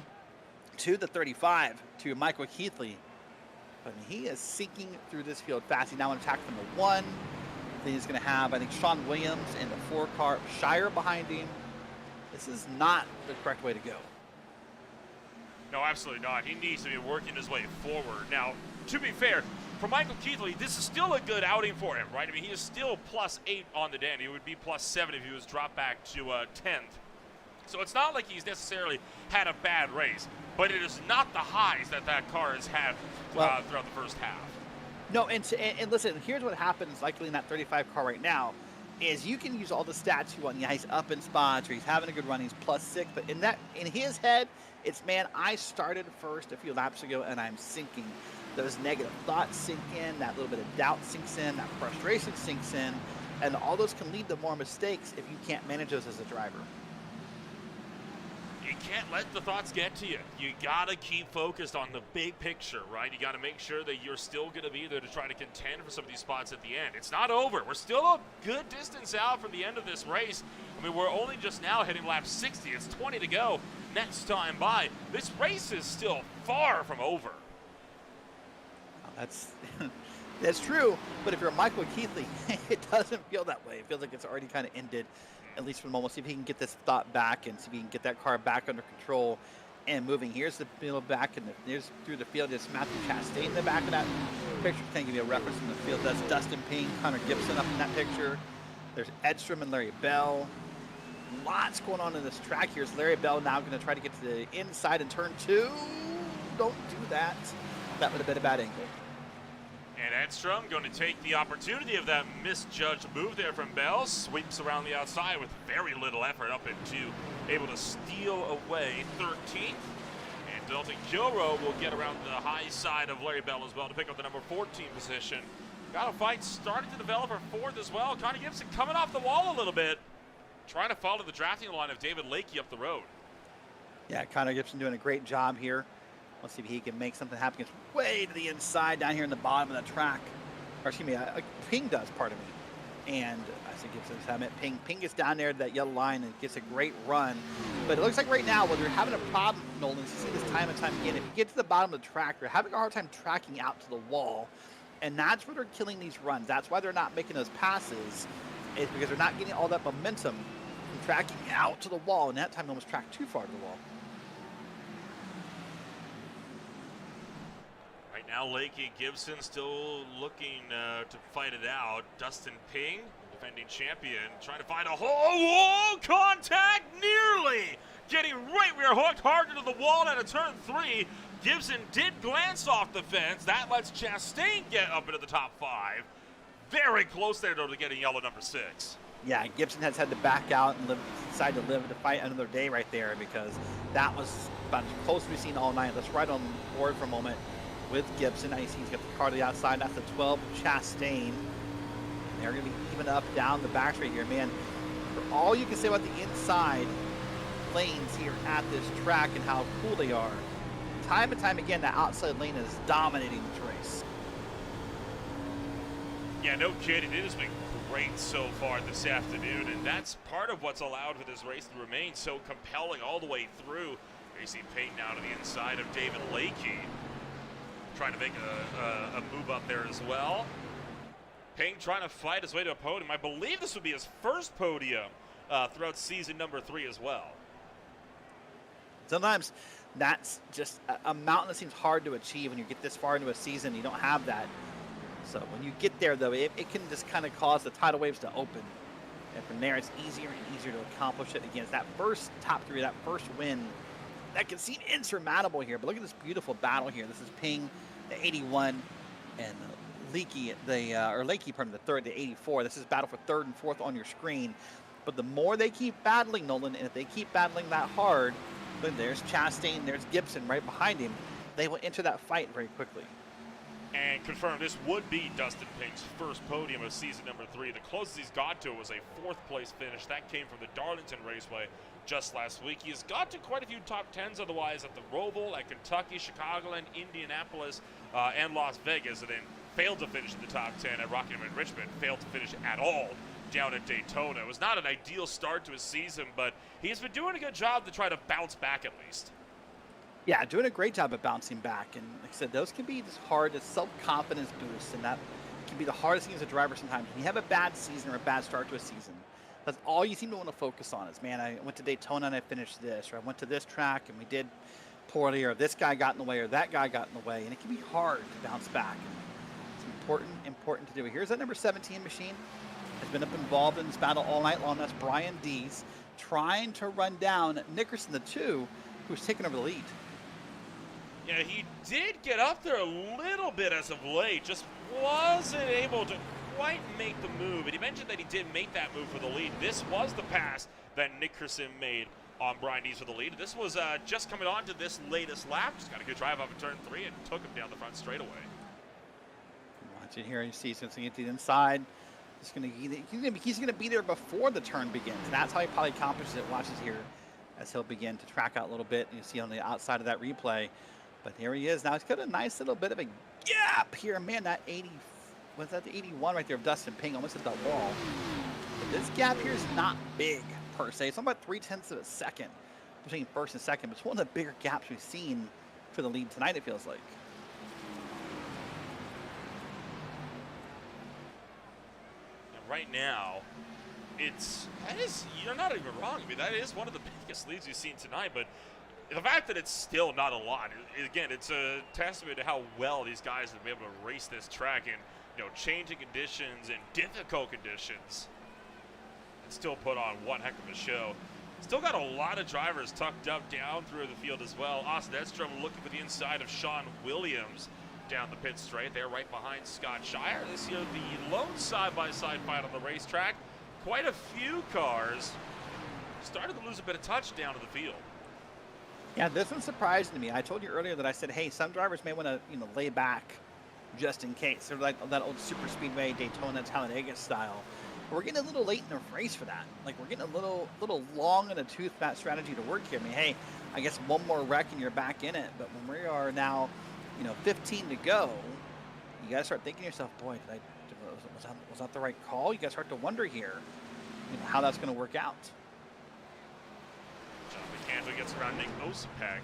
to the 35, to Michael Keithley. But he is sinking through this field fast. He's now on attack number 1. Then he's going to have, I think, Sean Williams and the 4-car Shire behind him. This is not the correct way to go. No, absolutely not. He needs to be working his way forward. Now, to be fair, for Michael Keithley, this is still a good outing for him, right? I mean, he is still +8 on the day, and he would be +7 if he was dropped back to 10th. So it's not like he's necessarily had a bad race, but it is not the highs that car has had throughout the first half. No, and listen, here's what happens likely in that 35 car right now, is you can use all the stats you want. Yeah, he's up in spots, or he's having a good run, he's +6, but in his head, it's, man, I started first a few laps ago and I'm sinking. Those negative thoughts sink in, that little bit of doubt sinks in, that frustration sinks in, and all those can lead to more mistakes if you can't manage those as a driver. You can't let the thoughts get to you. You got to keep focused on the big picture, right? You got to make sure that you're still going to be there to try to contend for some of these spots at the end. It's not over. We're still a good distance out from the end of this race. I mean, we're only just now hitting lap 60. It's 20 to go next time by. This race is still far from over. That's true, but if you're Michael Keithley, it doesn't feel that way. It feels like it's already kind of ended, at least for the moment. See if he can get this thought back and see if he can get that car back under control and moving. Here's the field back, and there's through the field. It's Matthew Chastain in the back of that picture. Can't give you a reference in the field. That's Dustin Ping, Connor Gibson up in that picture. There's Edstrom and Larry Bell. Lots going on in this track. Here's Larry Bell now going to try to get to the inside in turn 2. Don't do that. That would have been a bad angle. And Edstrom going to take the opportunity of that misjudged move there from Bell. Sweeps around the outside with very little effort up into able to steal away 13th. And Dalton Kilroe will get around the high side of Larry Bell as well to pick up the number 14 position. Got a fight starting to develop for 4th as well. Connie Gibson coming off the wall a little bit. Trying to follow the drafting line of David Lakey up the road. Yeah, Connor Gibson doing a great job here. Let's see if he can make something happen. It's way to the inside down here in the bottom of the track. Or excuse me, Ping does, pardon me. And I think Gibson's having it. Ping gets down there to that yellow line and gets a great run. But it looks like right now, when you're having a problem, Nolan, you see this time and time again, if you get to the bottom of the track, you're having a hard time tracking out to the wall. And that's where they're killing these runs. That's why they're not making those passes, is because they're not getting all that momentum from tracking out to the wall. And that time they almost tracked too far to the wall. Now Lakey Gibson still looking to fight it out. Dustin Ping, defending champion, trying to find a wall contact, nearly getting right rear hooked hard into the wall out of turn 3. Gibson did glance off the fence. That lets Chastain get up into the top 5. Very close there though to getting yellow number 6. Yeah, Gibson has had to back out and decide to live to fight another day right there, because that was about as close as we've seen all night. Let's ride on board for a moment with Gibson. Now you see he's got the car to the outside. That's the 12 Chastain. They're going to be even up down the back straight here. Man, for all you can say about the inside lanes here at this track and how cool they are, time and time again, the outside lane is dominating this race. Yeah, no kidding. It has been great so far this afternoon, and that's part of what's allowed for this race to remain so compelling all the way through. You see Payne now to the inside of David Lakey, trying to make a move up there as well. Payne trying to fight his way to a podium. I believe this would be his first podium throughout season number 3 as well. Sometimes that's just a mountain that seems hard to achieve when you get this far into a season. You don't have that. So when you get there, though, it can just kind of cause the tidal waves to open. And from there, it's easier and easier to accomplish it. Again, it's that first top 3, that first win, that can seem insurmountable here. But look at this beautiful battle here. This is Ping, the 81, and Lakey, the third, the 84. This is battle for 3rd and 4th on your screen. But the more they keep battling, Nolan, and if they keep battling that hard, then there's Chastain, there's Gibson right behind him. They will enter that fight very quickly. And confirm this would be Dustin Ping's first podium of season number 3. The closest he's got to was a 4th place finish. That came from the Darlington Raceway just last week. He has got to quite a few top 10s otherwise at the Roval, at Kentucky, Chicagoland, Indianapolis, and Las Vegas. And then failed to finish in the top 10 at Rockingham and Richmond, failed to finish at all down at Daytona. It was not an ideal start to his season, but he's been doing a good job to try to bounce back at least. Yeah, doing a great job of bouncing back. And like I said, those can be just hard as self-confidence boosts, and that can be the hardest thing as a driver sometimes. When you have a bad season or a bad start to a season, that's all you seem to want to focus on is, man, I went to Daytona and I finished this, or I went to this track and we did poorly, or this guy got in the way, or that guy got in the way, and it can be hard to bounce back. And it's important to do it. Here's that number 17 machine. Has been up involved in this battle all night long. That's Brian Dees trying to run down Nickerson, the 2, who's taking over the lead. Yeah, he did get up there a little bit as of late, just wasn't able to quite make the move. And he mentioned that he did make that move for the lead. This was the pass that Nickerson made on Brian Dees for the lead. This was just coming on to this latest lap. Just got a good drive off of turn 3 and took him down the front straightaway. Watch it here. You see something at the inside. He's gonna be there before the turn begins. And that's how he probably accomplishes it. Watches here as he'll begin to track out a little bit. You see on the outside of that replay. But here he is. Now he's got a nice little bit of a gap here. Man, that 80, was that the 81 right there of Dustin Ping? Almost hit that wall. But this gap here is not big per se. It's only about 0.3 of a second between first and second. But it's one of the bigger gaps we've seen for the lead tonight, it feels like. Right now, you're not even wrong. I mean, that is one of the biggest leads we've seen tonight, but the fact that it's still not a lot, again, it's a testament to how well these guys have been able to race this track in, changing conditions and difficult conditions, and still put on one heck of a show. Still got a lot of drivers tucked up down through the field as well. Austin Edstrom looking for the inside of Sean Williams down the pit straight there, right behind Scott Shire. This year, the lone side-by-side fight on the racetrack. Quite a few cars started to lose a bit of touch down to the field. Yeah, this one's surprising to me. I told you earlier that I said, hey, some drivers may want to, lay back just in case. They're like that old super speedway Daytona Talladega style. But we're getting a little late in the race for that. Like, we're getting a little long in a tooth that strategy to work here. I mean, hey, I guess one more wreck and you're back in it. But when we are now 15 to go, you got to start thinking to yourself, boy, was that the right call? You got to start to wonder here, how that's going to work out. John McCandless gets around Nick Osipek.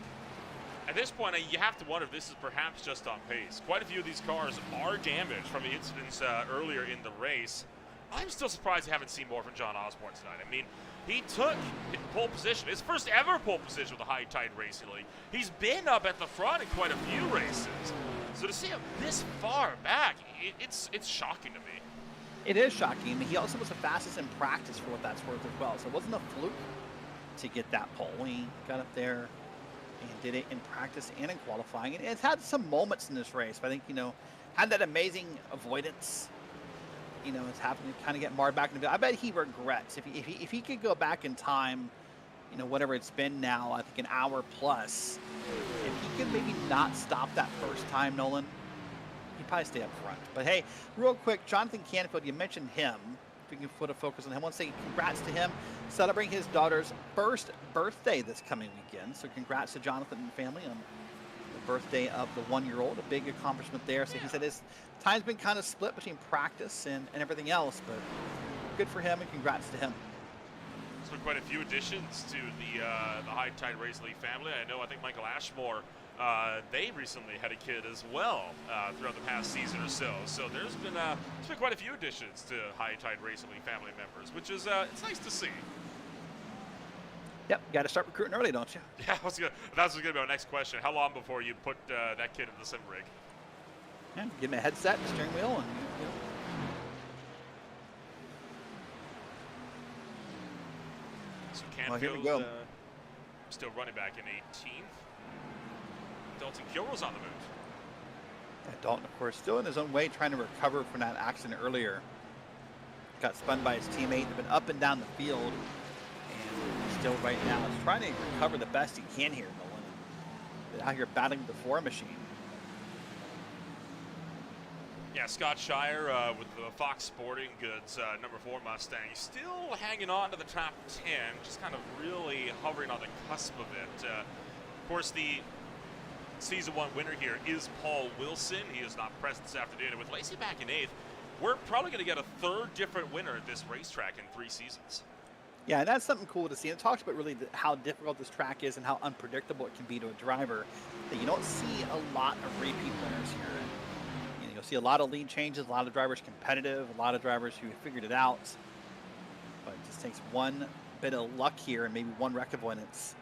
At this point, you have to wonder if this is perhaps just on pace. Quite a few of these cars are damaged from the incidents earlier in the race. I'm still surprised I haven't seen more from John Osborne tonight. I mean, he took pole position, his first ever pole position with the High Tide Racing League. He's been up at the front in quite a few races. So to see him this far back, it's shocking to me. It is shocking. I mean, he also was the fastest in practice for what that's worth as well. So it wasn't a fluke to get that pole. He got up there and did it in practice and in qualifying. And it's had some moments in this race. But I think, had that amazing avoidance. It's happening to kind of get marred back in the field. I bet he regrets if he could go back in time, whatever it's been now, I think an hour plus. If he could maybe not stop that first time, Nolan, he'd probably stay up front. But hey, real quick, Jonathan Canfield, you mentioned him. If we can put a focus on him, I want to say congrats to him, celebrating his daughter's first birthday this coming weekend. So congrats to Jonathan and family on the birthday of the 1-year-old, a big accomplishment there. So he said his time's been kind of split between practice and everything else, but good for him and congrats to him. So quite a few additions to the High Tide Racing League family. I think Michael Ashmore, they recently had a kid as well throughout the past season or so. So there's been quite a few additions to High Tide Racing League family members, which is it's nice to see. Yep, got to start recruiting early, don't you? Yeah, that's going to be our next question. How long before you put that kid in the sim rig? Yeah, give him a headset, and steering wheel, and So well, here we Canfield go. still running back in 18th. Dalton Kilroy's on the move. Dalton, of course, still in his own way, trying to recover from that accident earlier. Got spun by his teammate. They've been up and down the field, and still right now is trying to recover the best he can here, Nolan. But out here battling the 4 machine. Yeah, Scott Shire with the Fox Sporting Goods number 4 Mustang, still hanging on to the top 10, just kind of really hovering on the cusp of it. Of course, the Season 1 winner here is Paul Wilson. He is not present this afternoon. And with Lacey back in 8th, we're probably going to get a third different winner at this racetrack in 3 seasons. Yeah, and that's something cool to see. It talks about really how difficult this track is and how unpredictable it can be to a driver. That you don't see a lot of repeat winners here. And, you'll see a lot of lead changes, a lot of drivers competitive, a lot of drivers who figured it out. But it just takes one bit of luck here and maybe one wreck avoidance.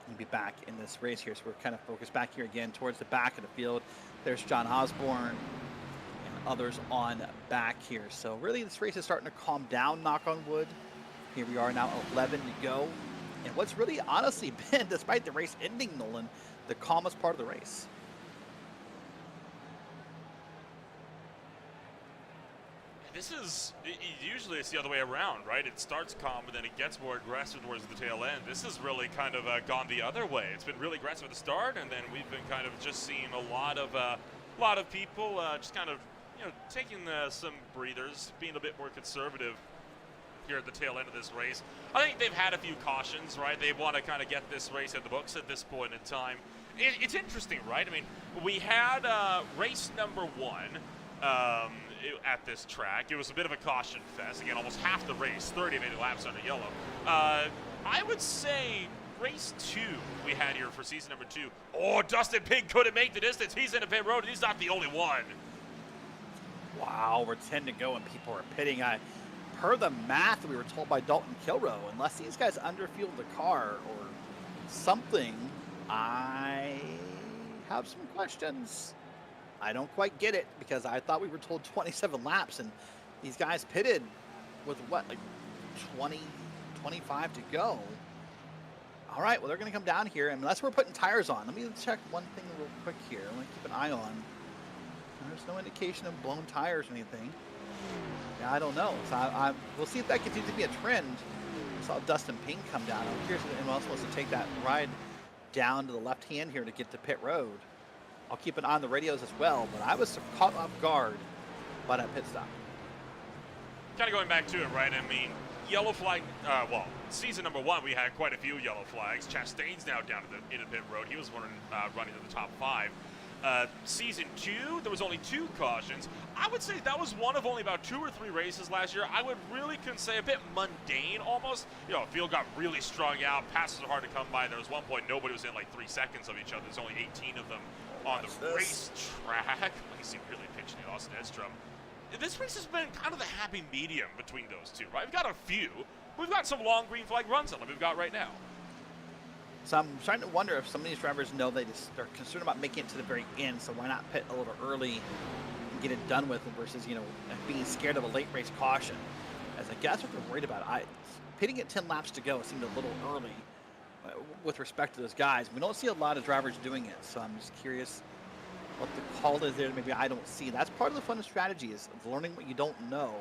And be back in this race here. So we're kind of focused back here again towards the back of the field. There's John Osborne and others on back here. So really this race is starting to calm down, knock on wood. Here we are now 11 to go. And what's really honestly been, despite the race ending, Nolan, the calmest part of the race. This is, usually it's the other way around, right? It starts calm, but then it gets more aggressive towards the tail end. This has really kind of gone the other way. It's been really aggressive at the start, and then we've been kind of just seeing a lot of people just kind of, taking some breathers, being a bit more conservative here at the tail end of this race. I think they've had a few cautions, right? They want to kind of get this race in the books at this point in time. It's interesting, right? I mean, we had race number 1. At this track. It was a bit of a caution fest. Again, almost half the race, 30 minute laps under yellow. I would say race 2 we had here for season number 2. Oh, Dustin Pink couldn't make the distance. He's in a pit road, and he's not the only one. Wow, we're 10 to go, and people are pitting. Per the math we were told by Dalton Kilrow, unless these guys underfueled the car or something, I have some questions. I don't quite get it because I thought we were told 27 laps and these guys pitted with what, like 20, 25 to go. All right, well, they're going to come down here unless we're putting tires on. Let me check one thing real quick here. Let me keep an eye on. There's no indication of blown tires or anything. Yeah, I don't know. So we'll see if that continues to be a trend. I saw Dustin Pink come down. I'm curious if anyone else wants to take that ride down to the left hand here to get to pit road. I'll keep an eye on the radios as well, but I was caught off guard by that pit stop. Kind of going back to it, right? I mean, yellow flag, well, season number 1, we had quite a few yellow flags. Chastain's now down in the pit road. He was running to the top 5. Season 2, there was only 2 cautions. I would say that was one of only about 2 or 3 races last year. I would really say a bit mundane almost. Field got really strung out. Passes are hard to come by. There was one point nobody was in like 3 seconds of each other. There's only 18 of them on the racetrack. Lacey really pitching it, Austin Edstrom. This race has been kind of the happy medium between those two, right? We've got a few. We've got some long green flag runs on them we've got right now. So I'm starting to wonder if some of these drivers know they're concerned about making it to the very end, so why not pit a little early and get it done with versus, being scared of a late race caution. As I guess what they're worried about. Pitting at 10 laps to go seemed a little early with respect to those guys. We don't see a lot of drivers doing it, so I'm just curious what the call is there. Maybe I don't see. That's part of the fun of strategy, is learning what you don't know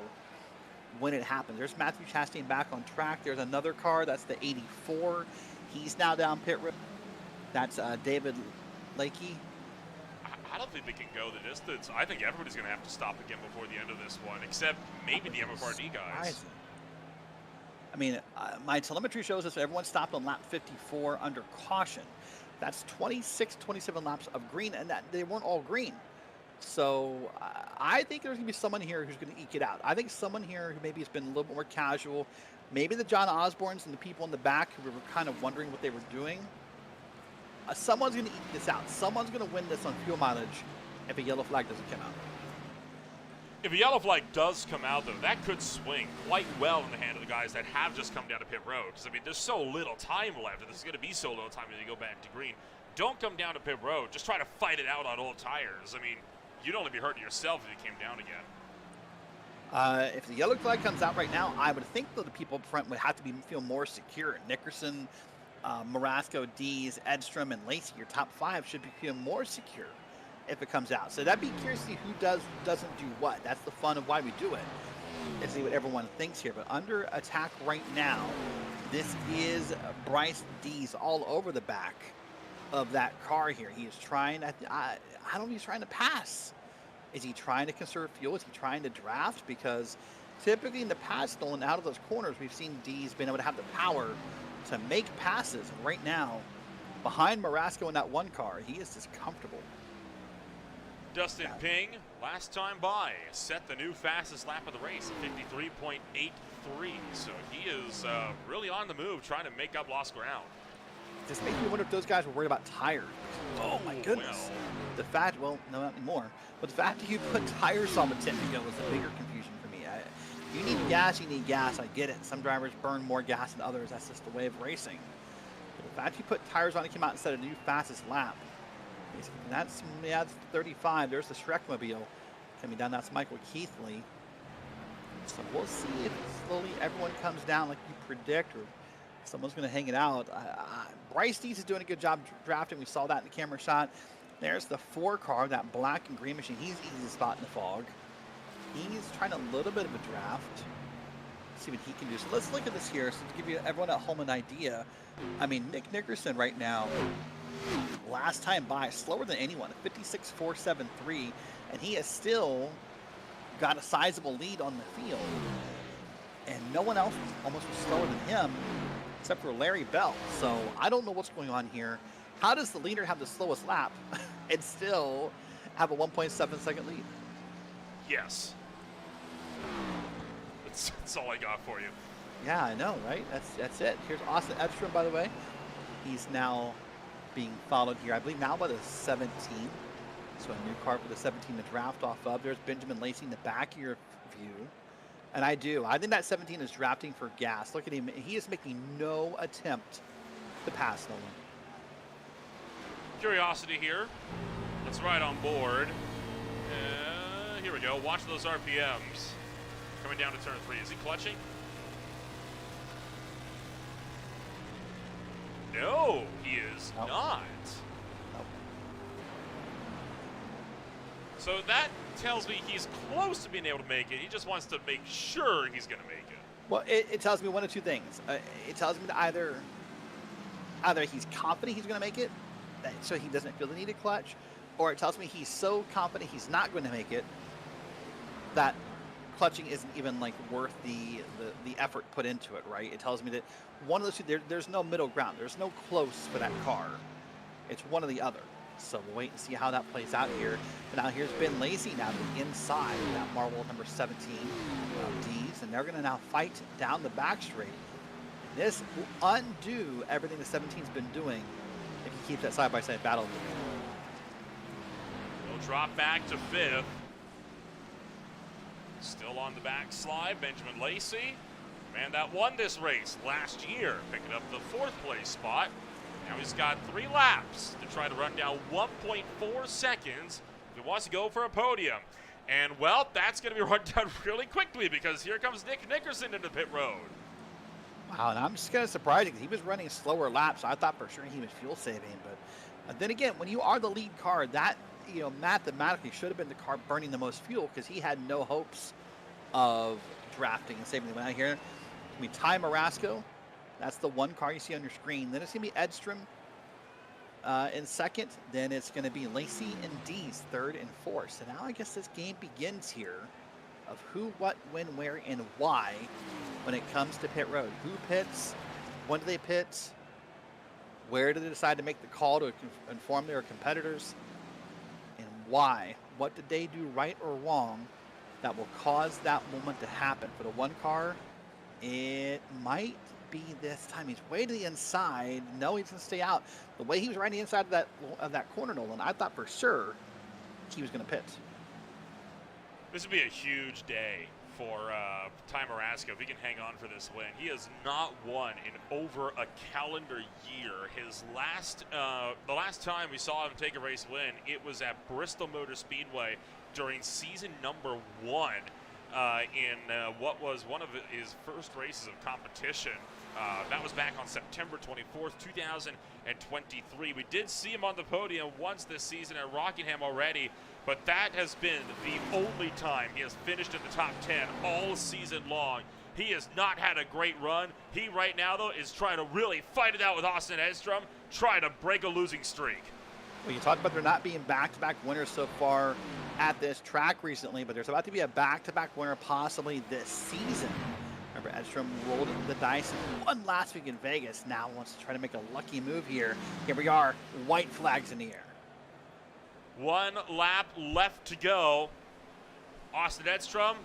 when it happens. There's Matthew Chastain back on track. There's another car. That's the 84. He's now down pit road. That's David Lakey. I don't think they can go the distance. I think everybody's going to have to stop again before the end of this one, except maybe the MFRD guys. I mean, my telemetry shows us everyone stopped on lap 54 under caution. That's 26, 27 laps of green, and that they weren't all green. So I think there's going to be someone here who's going to eke it out. I think someone here who maybe has been a little bit more casual, maybe the John Osbornes and the people in the back who were kind of wondering what they were doing. Someone's going to eke this out. Someone's going to win this on fuel mileage if a yellow flag doesn't come out. If a yellow flag does come out, though, that could swing quite well in the hand of the guys that have just come down to pit road. Because, I mean, there's so little time left, and there's going to be so little time when you go back to green. Don't come down to pit road. Just try to fight it out on old tires. I mean, you'd only be hurting yourself if you came down again. If the yellow flag comes out right now, I would think that the people up front would have to feel more secure. Nickerson, Marasco, Dees, Edstrom, and Lacey, your top 5, should feel more secure if it comes out. So that'd be curious to see who doesn't do what. That's the fun of why we do it, and see what everyone thinks here. But under attack right now, this is Bryce Dees all over the back of that car here. He is trying, I don't know if he's trying to pass. Is he trying to conserve fuel? Is he trying to draft? Because typically in the past, Nolan, out of those corners, we've seen Dees been able to have the power to make passes. And right now, behind Marasco in that one car. He is just comfortable. Dustin Ping, last time by, set the new fastest lap of the race at 53.83. So he is really on the move, trying to make up lost ground. Just makes me wonder if those guys were worried about tires. Oh my goodness. Well. The fact, well, no, not anymore. But the fact that you put tires on the tip to go was the bigger confusion for me. You need gas, you need gas. I get it. Some drivers burn more gas than others. That's just the way of racing. But the fact you put tires on and came out and set a new fastest lap. That's 35. There's the Shrekmobile coming down. That's Michael Keithley. So we'll see if slowly everyone comes down like you predict, or someone's going to hang it out. Bryce Dees is doing a good job drafting. We saw that in the camera shot. There's the 4 car, that black and green machine. He's easy to spot in the fog. He's trying a little bit of a draft. See what he can do. So let's look at this here, so to give you everyone at home an idea. I mean, Nick Nickerson right now, last time by, slower than anyone at 56.473, and he has still got a sizable lead on the field. And no one else almost was slower than him, except for Larry Bell. So I don't know what's going on here. How does the leader have the slowest lap and still have a 1.7 second lead? Yes. That's all I got for you. Yeah, I know, right? That's it. Here's Austin Edstrom, by the way. He's now being followed here, I believe now by the 17. So a new car for the 17 to draft off of. There's Benjamin Lacey in the back of your view. And I think that 17 is drafting for gas. Look at him. He is making no attempt to pass Nolan. Curiosity here. Let's ride on board. Here we go. Watch those RPMs. Coming down to turn 3. Is he clutching? No, he is Nope. not. Nope. So that tells me he's close to being able to make it. He just wants to make sure he's going to make it. Well, it tells me one of two things. It tells me that either he's confident he's going to make it, so he doesn't feel the need to clutch, or it tells me he's so confident he's not going to make it that clutching isn't even like worth the effort put into it, right? It tells me that one of those two, there's no middle ground. There's no close for that car. It's one or the other. So we'll wait and see how that plays out here. But now here's Ben Lacey now to the inside of that Marvel number 17 D's, and they're going to now fight down the back straight. This will undo everything the 17's been doing if he keeps that side-by-side battle. We'll drop back to 5th. Still on the backslide, Benjamin Lacey. Man that won this race last year, picking up the 4th place spot. Now he's got 3 laps to try to run down 1.4 seconds if he wants to go for a podium. And, well, that's going to be run down really quickly because here comes Nick Nickerson into the pit road. Wow, and I'm just kind of surprised because he was running slower laps. So I thought for sure he was fuel saving. But then again, when you are the lead car, that, mathematically should have been the car burning the most fuel because he had no hopes of drafting and saving the win out here. I mean, Ty Marasco, that's the one car you see on your screen. Then it's going to be Edstrom in 2nd. Then it's going to be Lacey and Dees 3rd and 4th. So now I guess this game begins here of who, what, when, where, and why when it comes to pit road. Who pits? When do they pit? Where do they decide to make the call to inform their competitors? And why? What did they do right or wrong that will cause that moment to happen? For the one car, it might be this time. He's way to the inside. No, he's going to stay out. The way he was riding the inside of that corner, Nolan, I thought for sure he was going to pit. This would be a huge day for Ty Marasco if he can hang on for this win. He has not won in over a calendar year. His the last time we saw him take a race win, it was at Bristol Motor Speedway during season number 1 in what was one of his first races of competition. That was back on September 24th, 2023. We did see him on the podium once this season at Rockingham already, but that has been the only time he has finished in the top 10 all season long. He has not had a great run. He right now, though, is trying to really fight it out with Austin Edstrom, trying to break a losing streak. Well, you talked about there not being back-to-back winners so far at this track recently, but there's about to be a back-to-back winner possibly this season. Remember, Edstrom rolled the dice and won last week in Vegas. Now wants to try to make a lucky move here. Here we are, white flags in the air. 1 lap left to go. Austin Edstrom,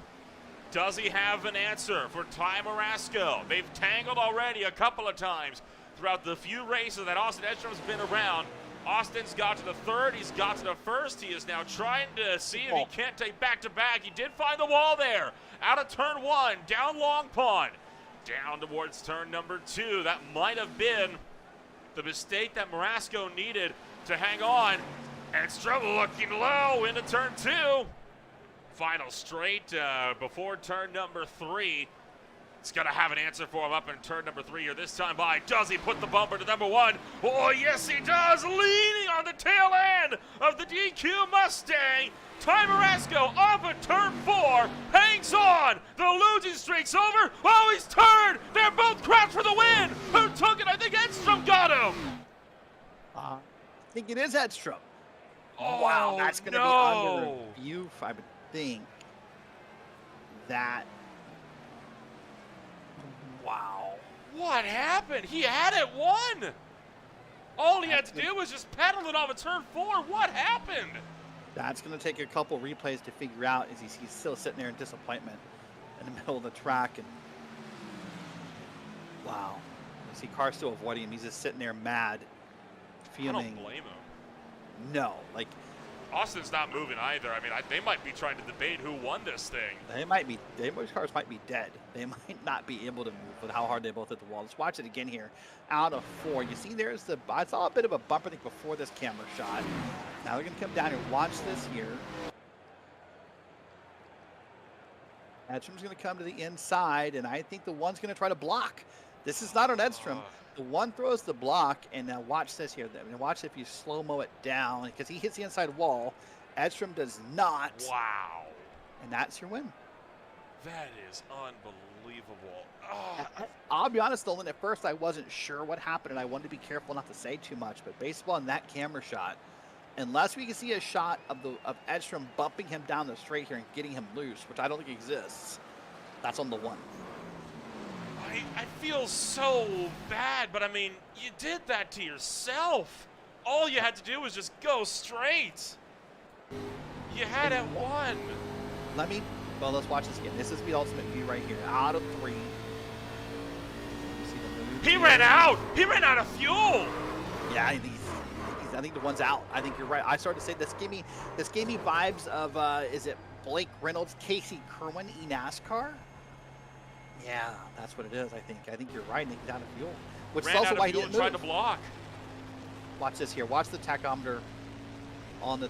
does he have an answer for Ty Marasco? They've tangled already a couple of times throughout the few races that Austin Edstrom's been around. Austin's got to the third, he's got to the first. He is now trying to see if he can't take back-to-back. He did find the wall there. Out of turn 1, down Long Pond. Down towards turn number 2. That might have been the mistake that Marasco needed to hang on. Edstrom looking low into turn 2. Final straight before turn number 3. It's going to have an answer for him up in turn number 3 here this time by. Does he put the bumper to number 1? Oh, yes, he does. Leaning on the tail end of the DQ Mustang. Ty Marasco off of turn 4. Hangs on. The losing streak's over. Oh, he's turned. They're both cracked for the win. Who took it? I think Edstrom got him. I think it is Edstrom. Oh, Wow, that's going to be under review, I would think. That. Wow. What happened? He had it won. All he had to do was just pedal it off of turn 4. What happened? That's going to take a couple replays to figure out. Is he's still sitting there in disappointment in the middle of the track. And wow. You see car still avoiding him. He's just sitting there mad, fuming. I don't blame him. No, like Austin's not moving either. I mean, they might be trying to debate who won this thing. those cars might be dead. They might not be able to move with how hard they both hit the wall. Let's watch it again here. Out of 4. You see there's I saw a bit of a bumper, I think, before this camera shot. Now they're going to come down and watch this here. Edstrom's going to come to the inside, and I think the one's going to try to block. This is not on Edstrom. The one throws the block, and now watch this here. I mean, watch if you slow-mo it down, because he hits the inside wall. Edstrom does not. Wow. And that's your win. That is unbelievable. Oh. I'll be honest, Nolan, at first I wasn't sure what happened, and I wanted to be careful not to say too much, but based on that camera shot, unless we can see a shot of Edstrom bumping him down the straight here and getting him loose, which I don't think exists, that's on the 1. I feel so bad, but I mean, you did that to yourself. All you had to do was just go straight. You had it won. Well, let's watch this again. This is the ultimate view right here. Out of 3. You see the move He here. ran out. He ran out of fuel. Yeah, I think the one's out. I think you're right. I started to say this gave me vibes of is it Blake Reynolds, Casey Kerwin, eNASCAR? Yeah, that's what it is. I think you're right. I think he's out of fuel, which is also why he didn't move. Tried to block. Watch this here. Watch the tachometer on the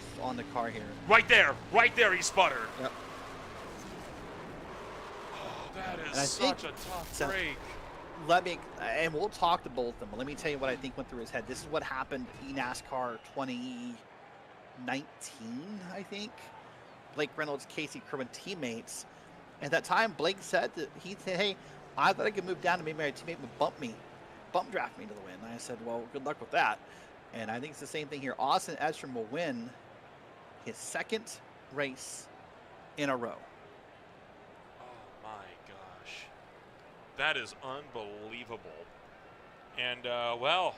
car here. Right there, he sputtered. Yep. Oh, that is such a tough break. And we'll talk to both of them, but let me tell you what I think went through his head. This is what happened eNASCAR 2019, I think. Blake Reynolds, Casey Kerwin teammates. At that time, Blake said that hey, I thought I could move down and maybe my teammate would bump draft me to the win. And I said, well, good luck with that. And I think it's the same thing here. Austin Edstrom will win his 2nd race in a row. Oh my gosh. That is unbelievable. And well,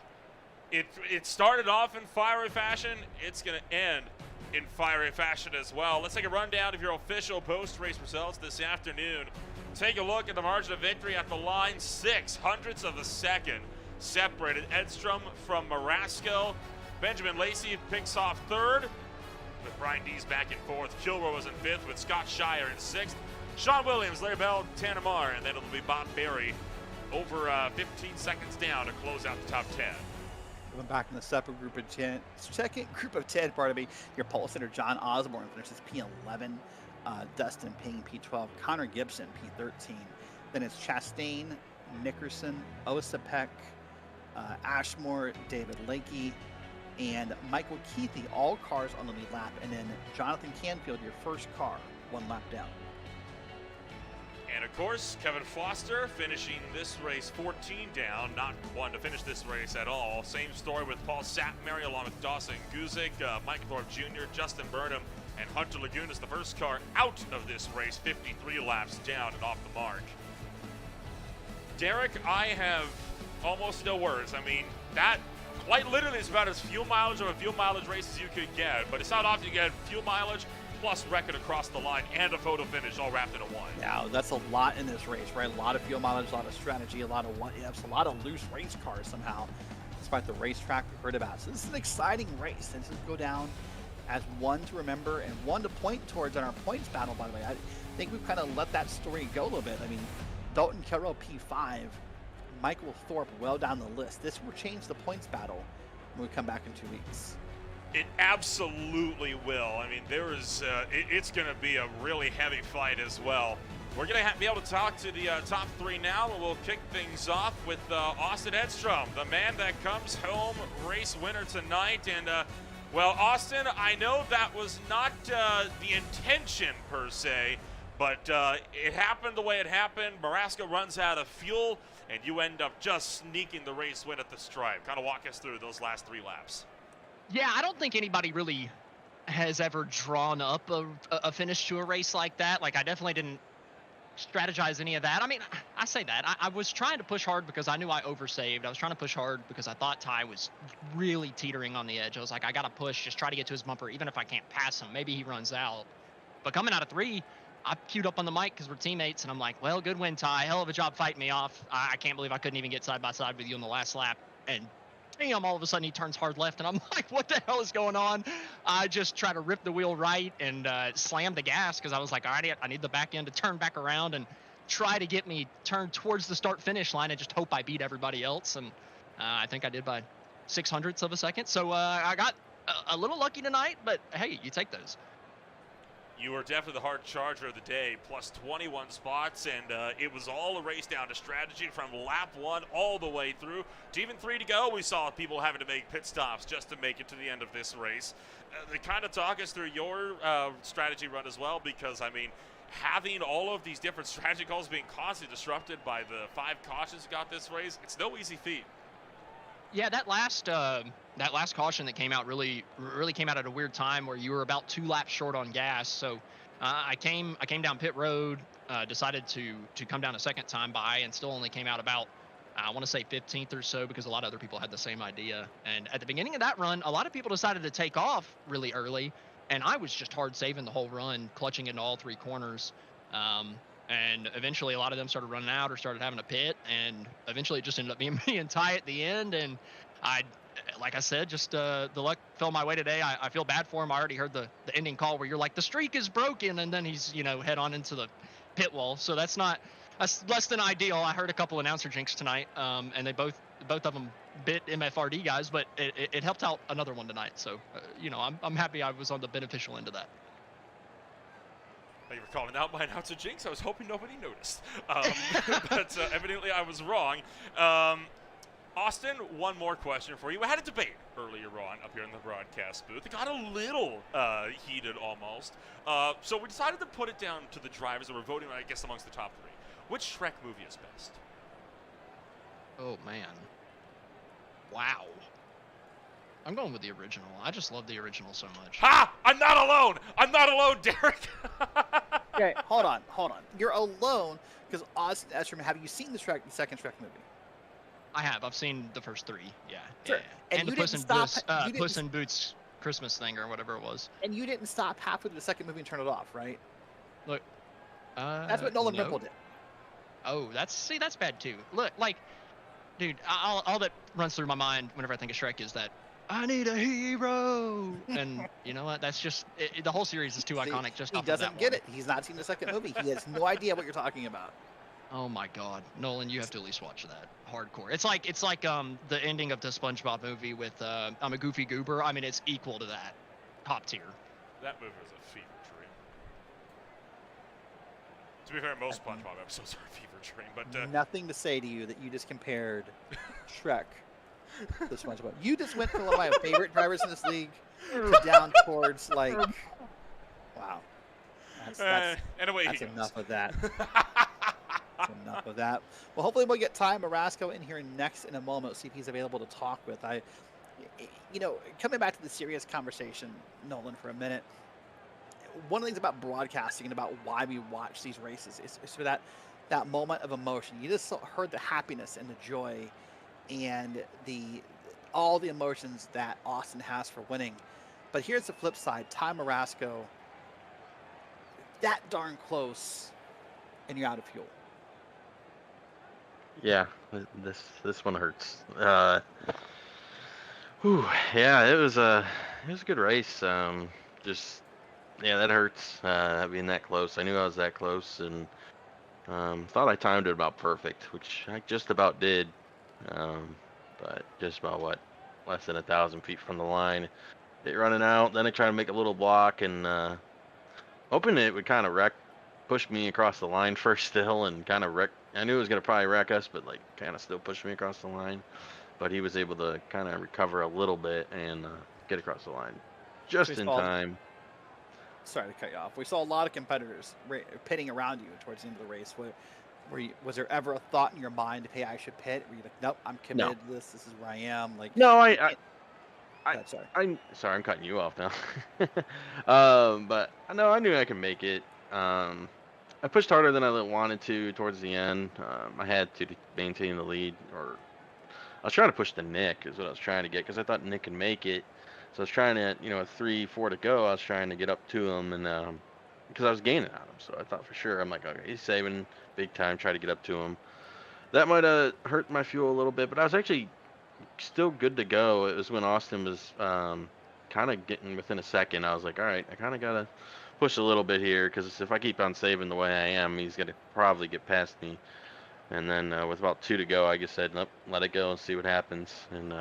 it started off in fiery fashion. It's going to end in fiery fashion as well. Let's take a rundown of your official post-race results this afternoon. Take a look at the margin of victory at the line. 0.06 of a second separated Edstrom from Marasco. Benjamin Lacey picks off 3rd, with Brian Dees back in 4th. Kilroy was in 5th, with Scott Shire in 6th. Sean Williams, Larry Bell, Tanamar, and then it'll be Bob Berry over 15 seconds down to close out the top 10. Going back in the second group of 10, pardon me, your pole sitter John Osborne finishes P11, Dustin Payne P12, Connor Gibson P13. Then it's Chastain, Nickerson, Osapek, Ashmore, David Lakey, and Michael Keithy, all cars on the lead lap. And then Jonathan Canfield, your first car, 1 lap down. And of course, Kevin Foster finishing this race 14 down, not one to finish this race at all. Same story with Paul Sapmary along with Dawson Guzik, Mike Thorpe Jr., Justin Burnham, and Hunter Lagunas, the first car out of this race, 53 laps down and off the mark. Derek, I have almost no words. I mean, that quite literally is about as fuel mileage of a fuel mileage race as you could get. But it's not often you get fuel mileage plus record across the line and a photo finish all wrapped into one. Yeah, that's a lot in this race, right? A lot of fuel mileage, a lot of strategy, a lot of what-ifs, a lot of loose race cars somehow, despite the racetrack we heard about. So this is an exciting race. This will go down as one to remember and one to point towards in our points battle, by the way. I think we've kind of let that story go a little bit. I mean, Dalton Carroll P5, Michael Thorpe well down the list. This will change the points battle when we come back in 2 weeks. It absolutely will. I mean, there is. It's going to be a really heavy fight as well. We're going to be able to talk to the top three now, and we'll kick things off with Austin Edstrom, the man that comes home race winner tonight. And, well, Austin, I know that was not the intention per se, but it happened the way it happened. Marasco runs out of fuel, and you end up just sneaking the race win at the stripe. Kind of walk us through those last 3 laps. Yeah, I don't think anybody really has ever drawn up a finish to a race like that. Like, I definitely didn't strategize any of that. I mean, I say that. I was trying to push hard because I knew I oversaved. I was trying to push hard because I thought Ty was really teetering on the edge. I was like, I got to push, just try to get to his bumper, even if I can't pass him. Maybe he runs out. But coming out of 3, I queued up on the mic because we're teammates, and I'm like, well, good win, Ty. Hell of a job fighting me off. I can't believe I couldn't even get side by side with you on the last lap. And damn, all of a sudden he turns hard left, and I'm like, what the hell is going on? I just try to rip the wheel right and slam the gas because I was like, all right, I need the back end to turn back around and try to get me turned towards the start-finish line and just hope I beat everybody else. And I think I did by 0.06 of a second. So I got a little lucky tonight, but hey, you take those. You were definitely the hard charger of the day, plus 21 spots, and it was all a race down to strategy from lap 1 all the way through to even 3 to go. We saw people having to make pit stops just to make it to the end of this race. They kind of talk us through your strategy run as well, because, I mean, having all of these different strategy calls being constantly disrupted by the 5 cautions you got this race, it's no easy feat. Yeah, that last caution that came out really came out at a weird time where you were about 2 laps short on gas. So I came down pit road, decided to come down a second time by, and still only came out about, I want to say 15th or so, because a lot of other people had the same idea. And at the beginning of that run, a lot of people decided to take off really early, and I was just hard saving the whole run, clutching into all 3 corners. And eventually a lot of them started running out or started having a pit, and eventually it just ended up being me and Ty at the end. And like I said, just the luck fell my way today. I feel bad for him. I already heard the ending call where you're like, the streak is broken, and then he's, head on into the pit wall. So that's less than ideal. I heard a couple announcer jinx tonight, and they both of them bit MFRD guys, but it helped out another one tonight. So, I'm happy I was on the beneficial end of that. You were calling out my announcer jinx. I was hoping nobody noticed. But evidently I was wrong. Austin, one more question for you. We had a debate earlier on up here in the broadcast booth. It got a little heated almost. So we decided to put it down to the drivers that were voting, I guess, amongst the top 3. Which Shrek movie is best? Oh, man. Wow. I'm going with the original. I just love the original so much. Ha! I'm not alone! I'm not alone, Derek! Okay, hold on. You're alone because Austin Edstrom, have you seen the second Shrek movie? I have. I've seen the first 3. Yeah. Sure. Yeah. And the Puss in Boots Christmas thing or whatever it was. And you didn't stop halfway through the second movie and turn it off, right? Look. That's what Nolan Ripple did. Oh, that's bad too. Look, like, dude, all that runs through my mind whenever I think of Shrek is that I need a hero, and you know what? That's just the whole series is too iconic. Just he doesn't get it. He's not seen the second movie. He has no idea what you're talking about. Oh my God, Nolan, you have to at least watch that. Hardcore. It's like the ending of the SpongeBob movie with I'm a Goofy Goober. I mean, it's equal to that. Top tier. That movie was a fever dream. To be fair, most SpongeBob episodes are a fever dream, but nothing to say to you that you just compared Shrek to SpongeBob. You just went from one of my favorite drivers in this league to down towards like, wow. That's enough of that. Enough of that. Well, hopefully we'll get Ty Marasco in here next in a moment. See if he's available to talk with. Coming back to the serious conversation, Nolan, for a minute. One of the things about broadcasting and about why we watch these races is for that that moment of emotion. You just heard the happiness and the joy and all the emotions that Austin has for winning. But here's the flip side. Ty Marasco, that darn close, and you're out of fuel. Yeah, this one hurts. Whew, yeah, it was a good race. Just yeah, that hurts. Being that close. I knew I was that close, and thought I timed it about perfect, which I just about did. But just about less than 1,000 feet from the line. It running out. Then I tried to make a little block and hoping it would kind of push me across the line first still and kind of wreck. I knew it was gonna probably wreck us, but like kind of still push me across the line. But he was able to kind of recover a little bit and get across the line just in time. Sorry to cut you off. We saw a lot of competitors pitting around you towards the end of the race. Was there ever a thought in your mind of, hey, I should pit? Were you like, nope, I'm committed to this. This is where I am. Like, no, sorry. I'm cutting you off now. But no, I knew I could make it. I pushed harder than I wanted to towards the end. I had to maintain the lead, or I was trying to push the Nick is what I was trying to get, because I thought Nick could make it. So I was trying to, with 3-4 to go, I was trying to get up to him, and because I was gaining on him, so I thought for sure, I'm like, okay, he's saving big time, try to get up to him. That might have hurt my fuel a little bit, but I was actually still good to go. It was when Austin was kind of getting within a second. I was like, all right, I kind of got to push a little bit here, because if I keep on saving the way I am, he's going to probably get past me. And then with about 2 to go, I just said, nope, let it go and see what happens. And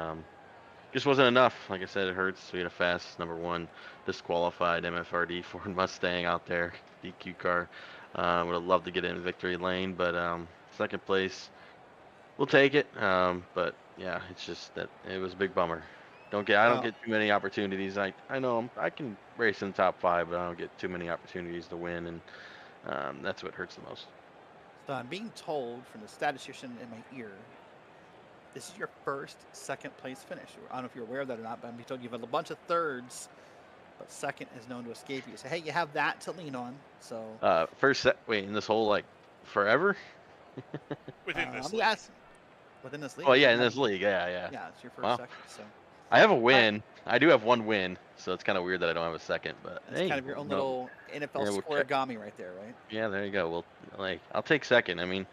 just wasn't enough. Like I said, it hurts. We had a fast number 1 disqualified MFRD Ford Mustang out there, DQ car. Would have loved to get in victory lane, but second place, we'll take it. But yeah, it's just that it was a big bummer. I don't get too many opportunities. I know I can race in the top 5, but I don't get too many opportunities to win, and that's what hurts the most. So I'm being told from the statistician in my ear, this is your first second place finish. I don't know if you're aware of that or not, but I'm being told you've had a bunch of thirds, but second is known to escape you. So hey, you have that to lean on. So wait, in this whole forever? Within this league. Within this league. Oh yeah, in this league, yeah. Yeah, it's your first second. So I have a win. I do have 1 win, so it's kind of weird that I don't have a second. But it's kind of your own little NFL scoregami right there, right? Yeah, there you go. Well, I'll take second. I mean,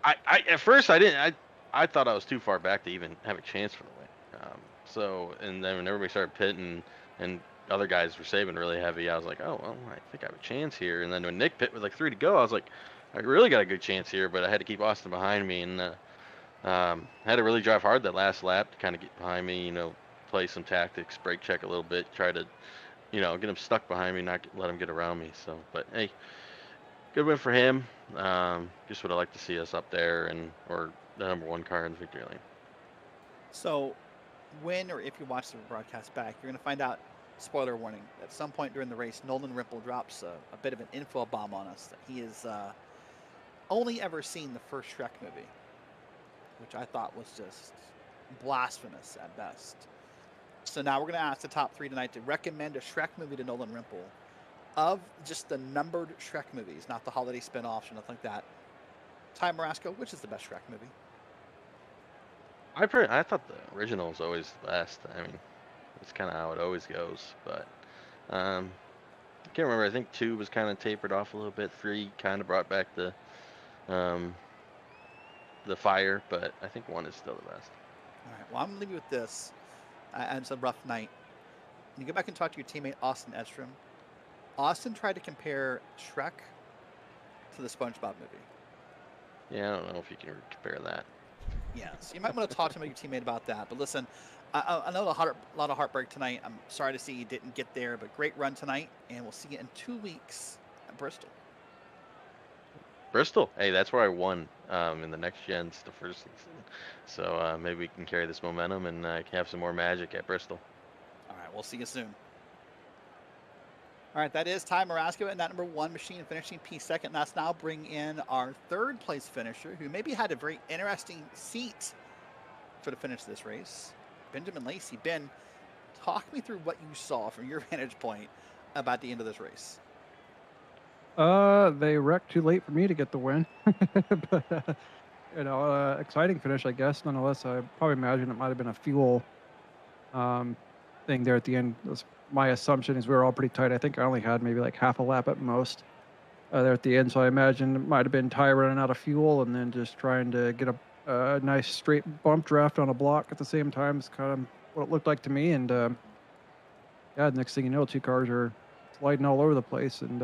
I at first I thought I was too far back to even have a chance for the win. So and then when everybody started pitting and other guys were saving really heavy, I was like, oh well, I think I have a chance here. And then when Nick pit with 3 to go, I was like, I really got a good chance here, but I had to keep Austin behind me, and had to really drive hard that last lap to kind of get behind me, play some tactics, brake check a little bit, try to, get him stuck behind me, not let him get around me. So, but hey, good win for him. Just would have liked to see us up there or the number 1 car in the victory lane. So, when or if you watch the broadcast back, you're going to find out, spoiler warning, at some point during the race, Nolan Rimple drops a bit of an info bomb on us that he has only ever seen the first Shrek movie, which I thought was just blasphemous at best. So now we're going to ask the top 3 tonight to recommend a Shrek movie to Nolan Rimple of just the numbered Shrek movies, not the holiday spin-offs or nothing like that. Ty Marasco, which is the best Shrek movie? I thought the original was always the best. I mean, it's kind of how it always goes. But I can't remember. I think 2 was kind of tapered off a little bit. 3 kind of brought back the fire, but I think 1 is still the best. All right. Well, I'm going to leave you with this. It's a rough night. When you go back and talk to your teammate Austin Edstrom, Austin tried to compare Shrek to the SpongeBob movie. Yeah, I don't know if you can compare that. Yeah, so you might want to talk to your teammate about that. But listen, I know a lot of heartbreak tonight. I'm sorry to see you didn't get there, but great run tonight, and we'll see you in 2 weeks at Bristol. Bristol, hey, that's where I won in the next gens the first season. So maybe we can carry this momentum and have some more magic at Bristol. All right, we'll see you soon. All right, that is Ty Marasco and that number 1 machine finishing P2. Let's now bring in our 3rd place finisher, who maybe had a very interesting seat for the finish of this race, Benjamin Lacey. Ben, talk me through what you saw from your vantage point about the end of this race. They wrecked too late for me to get the win. But, exciting finish, I guess. Nonetheless, I probably imagine it might have been a fuel thing there at the end. My assumption is we were all pretty tight. I think I only had maybe like half a lap at most there at the end. So I imagine it might have been Ty running out of fuel and then just trying to get a nice straight bump draft on a block at the same time. It's kind of what it looked like to me. And yeah, next thing you know, 2 cars are sliding all over the place. And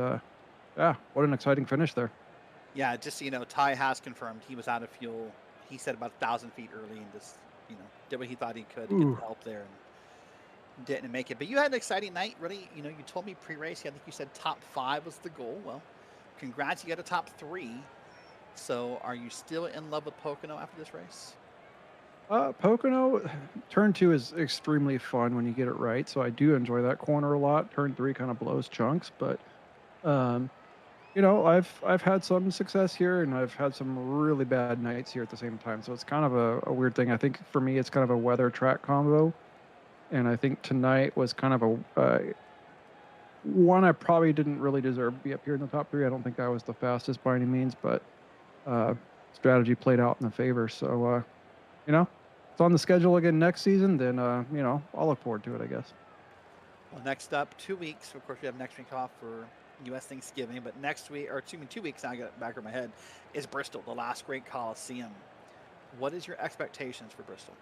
yeah, what an exciting finish there. Yeah, just so you know, Ty has confirmed he was out of fuel. He said about 1,000 feet early and just, did what he thought he could to get the help there and didn't make it. But you had an exciting night, really. You told me pre-race, I think you said top 5 was the goal. Well, congrats, you got a top 3. So are you still in love with Pocono after this race? Pocono, turn 2 is extremely fun when you get it right. So I do enjoy that corner a lot. Turn 3 kind of blows chunks, but I've had some success here, and I've had some really bad nights here at the same time. So it's kind of a weird thing. I think for me, it's kind of a weather track combo, and I think tonight was kind of a one I probably didn't really deserve to be up here in the top 3. I don't think I was the fastest by any means, but strategy played out in the favor. So it's on the schedule again next season. Then I'll look forward to it, I guess. Well, next up, 2 weeks. Of course, we have next week off for U.S. Thanksgiving, but next week, or 2 weeks, now I got it back in my head, is Bristol, the last great Coliseum. What is your expectations for Bristol?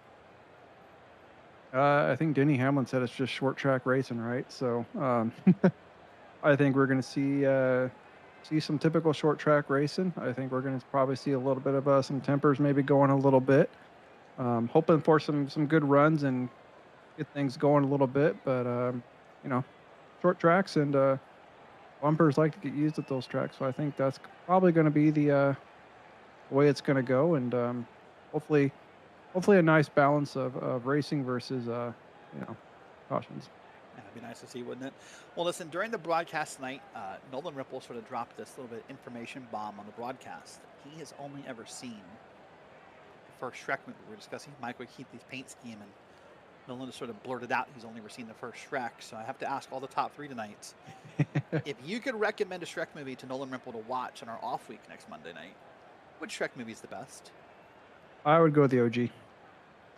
I think Denny Hamlin said it's just short track racing, right? So I think we're going to see some typical short track racing. I think we're going to probably see a little bit of some tempers maybe going a little bit. Hoping for some good runs and get things going a little bit, but short tracks and bumpers like to get used at those tracks, so I think that's probably going to be the way it's going to go, and hopefully a nice balance of racing versus cautions. That'd be nice to see, wouldn't it? Well, listen, during the broadcast tonight, Nolan Ripple sort of dropped this little bit of information bomb on the broadcast. He has only ever seen the first Shrek movie. We're discussing Michael Keithley's paint scheme, and Nolan just sort of blurted out he's only ever seen the first Shrek. So I have to ask all the top 3 tonight. If you could recommend a Shrek movie to Nolan Ripple to watch on our off week next Monday night, which Shrek movie is the best? I would go with the OG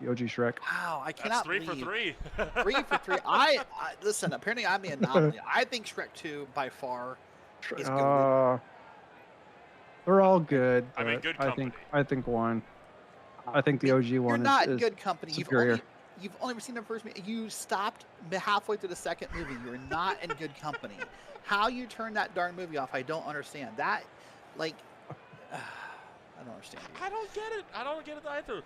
Shrek. Wow, I cannot believe. That's 3 for 3. 3 for 3. I listen, apparently I'm the anomaly. I think Shrek 2 by far is good. They're all good. I mean, good company. I think one. I think the OG one You're not is in good company. superior. You've only seen the first movie. You stopped halfway through the second movie. You're not in good company. How you turn that darn movie off, I don't understand. That, I don't understand. I don't get it. I don't get it either.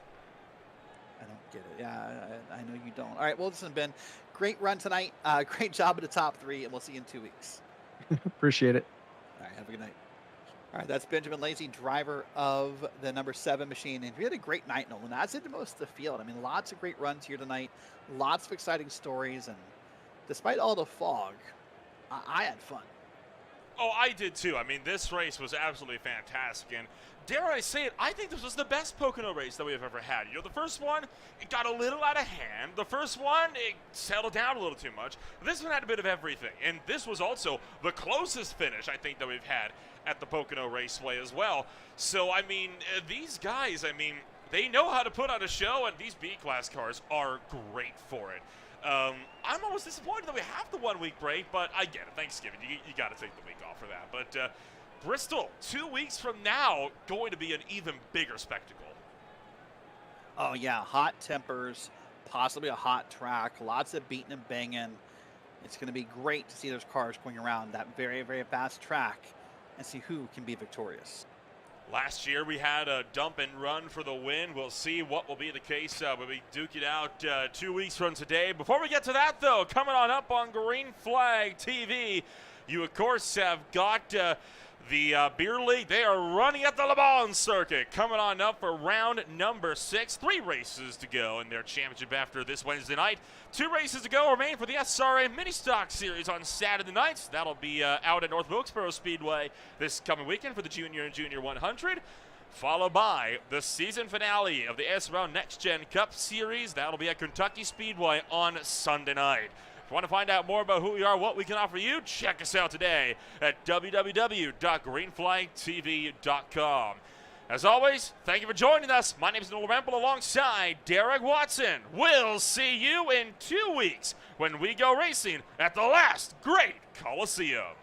I don't get it. Yeah, I know you don't. All right, well, listen, Ben, great run tonight. Great job at the top 3, and we'll see you in 2 weeks. Appreciate it. All right, have a good night. All right, that's Benjamin Lazy, driver of the number 7 machine. And we had a great night, Nolan. As did most of the field. I mean, lots of great runs here tonight. Lots of exciting stories. And despite all the fog, I had fun. Oh, I did too. I mean, this race was absolutely fantastic. And dare I say it, I think this was the best Pocono race that we have ever had. The first one, it got a little out of hand. The first one, it settled down a little too much. This one had a bit of everything. And this was also the closest finish, I think, that we've had at the Pocono Raceway as well. So, I mean, these guys, they know how to put on a show, and these B-Class cars are great for it. I'm almost disappointed that we have the 1 week break, but I get it. Thanksgiving, you got to take the week off for that. But Bristol, 2 weeks from now, going to be an even bigger spectacle. Oh, yeah, hot tempers, possibly a hot track, lots of beating and banging. It's going to be great to see those cars going around that very, very fast track and see who can be victorious. Last year we had a dump and run for the win. We'll see what will be the case when we duke it out 2 weeks from today. Before we get to that, though, coming on up on Green Flag TV, you, of course, have got the Beer League. They are running at the Le Mans circuit. Coming on up for round number 6. 3 races to go in their championship after this Wednesday night. 2 races to go remain for the SRA Mini Stock Series on Saturday nights. That'll be out at North Wilkesboro Speedway this coming weekend for the Junior and Junior 100. Followed by the season finale of the SRL Next Gen Cup Series. That'll be at Kentucky Speedway on Sunday night. If you want to find out more about who we are, what we can offer you, check us out today at www.greenflagtv.com. As always, thank you for joining us. My name is Noel Rempel alongside Derek Watson. We'll see you in 2 weeks when we go racing at the last Great Coliseum.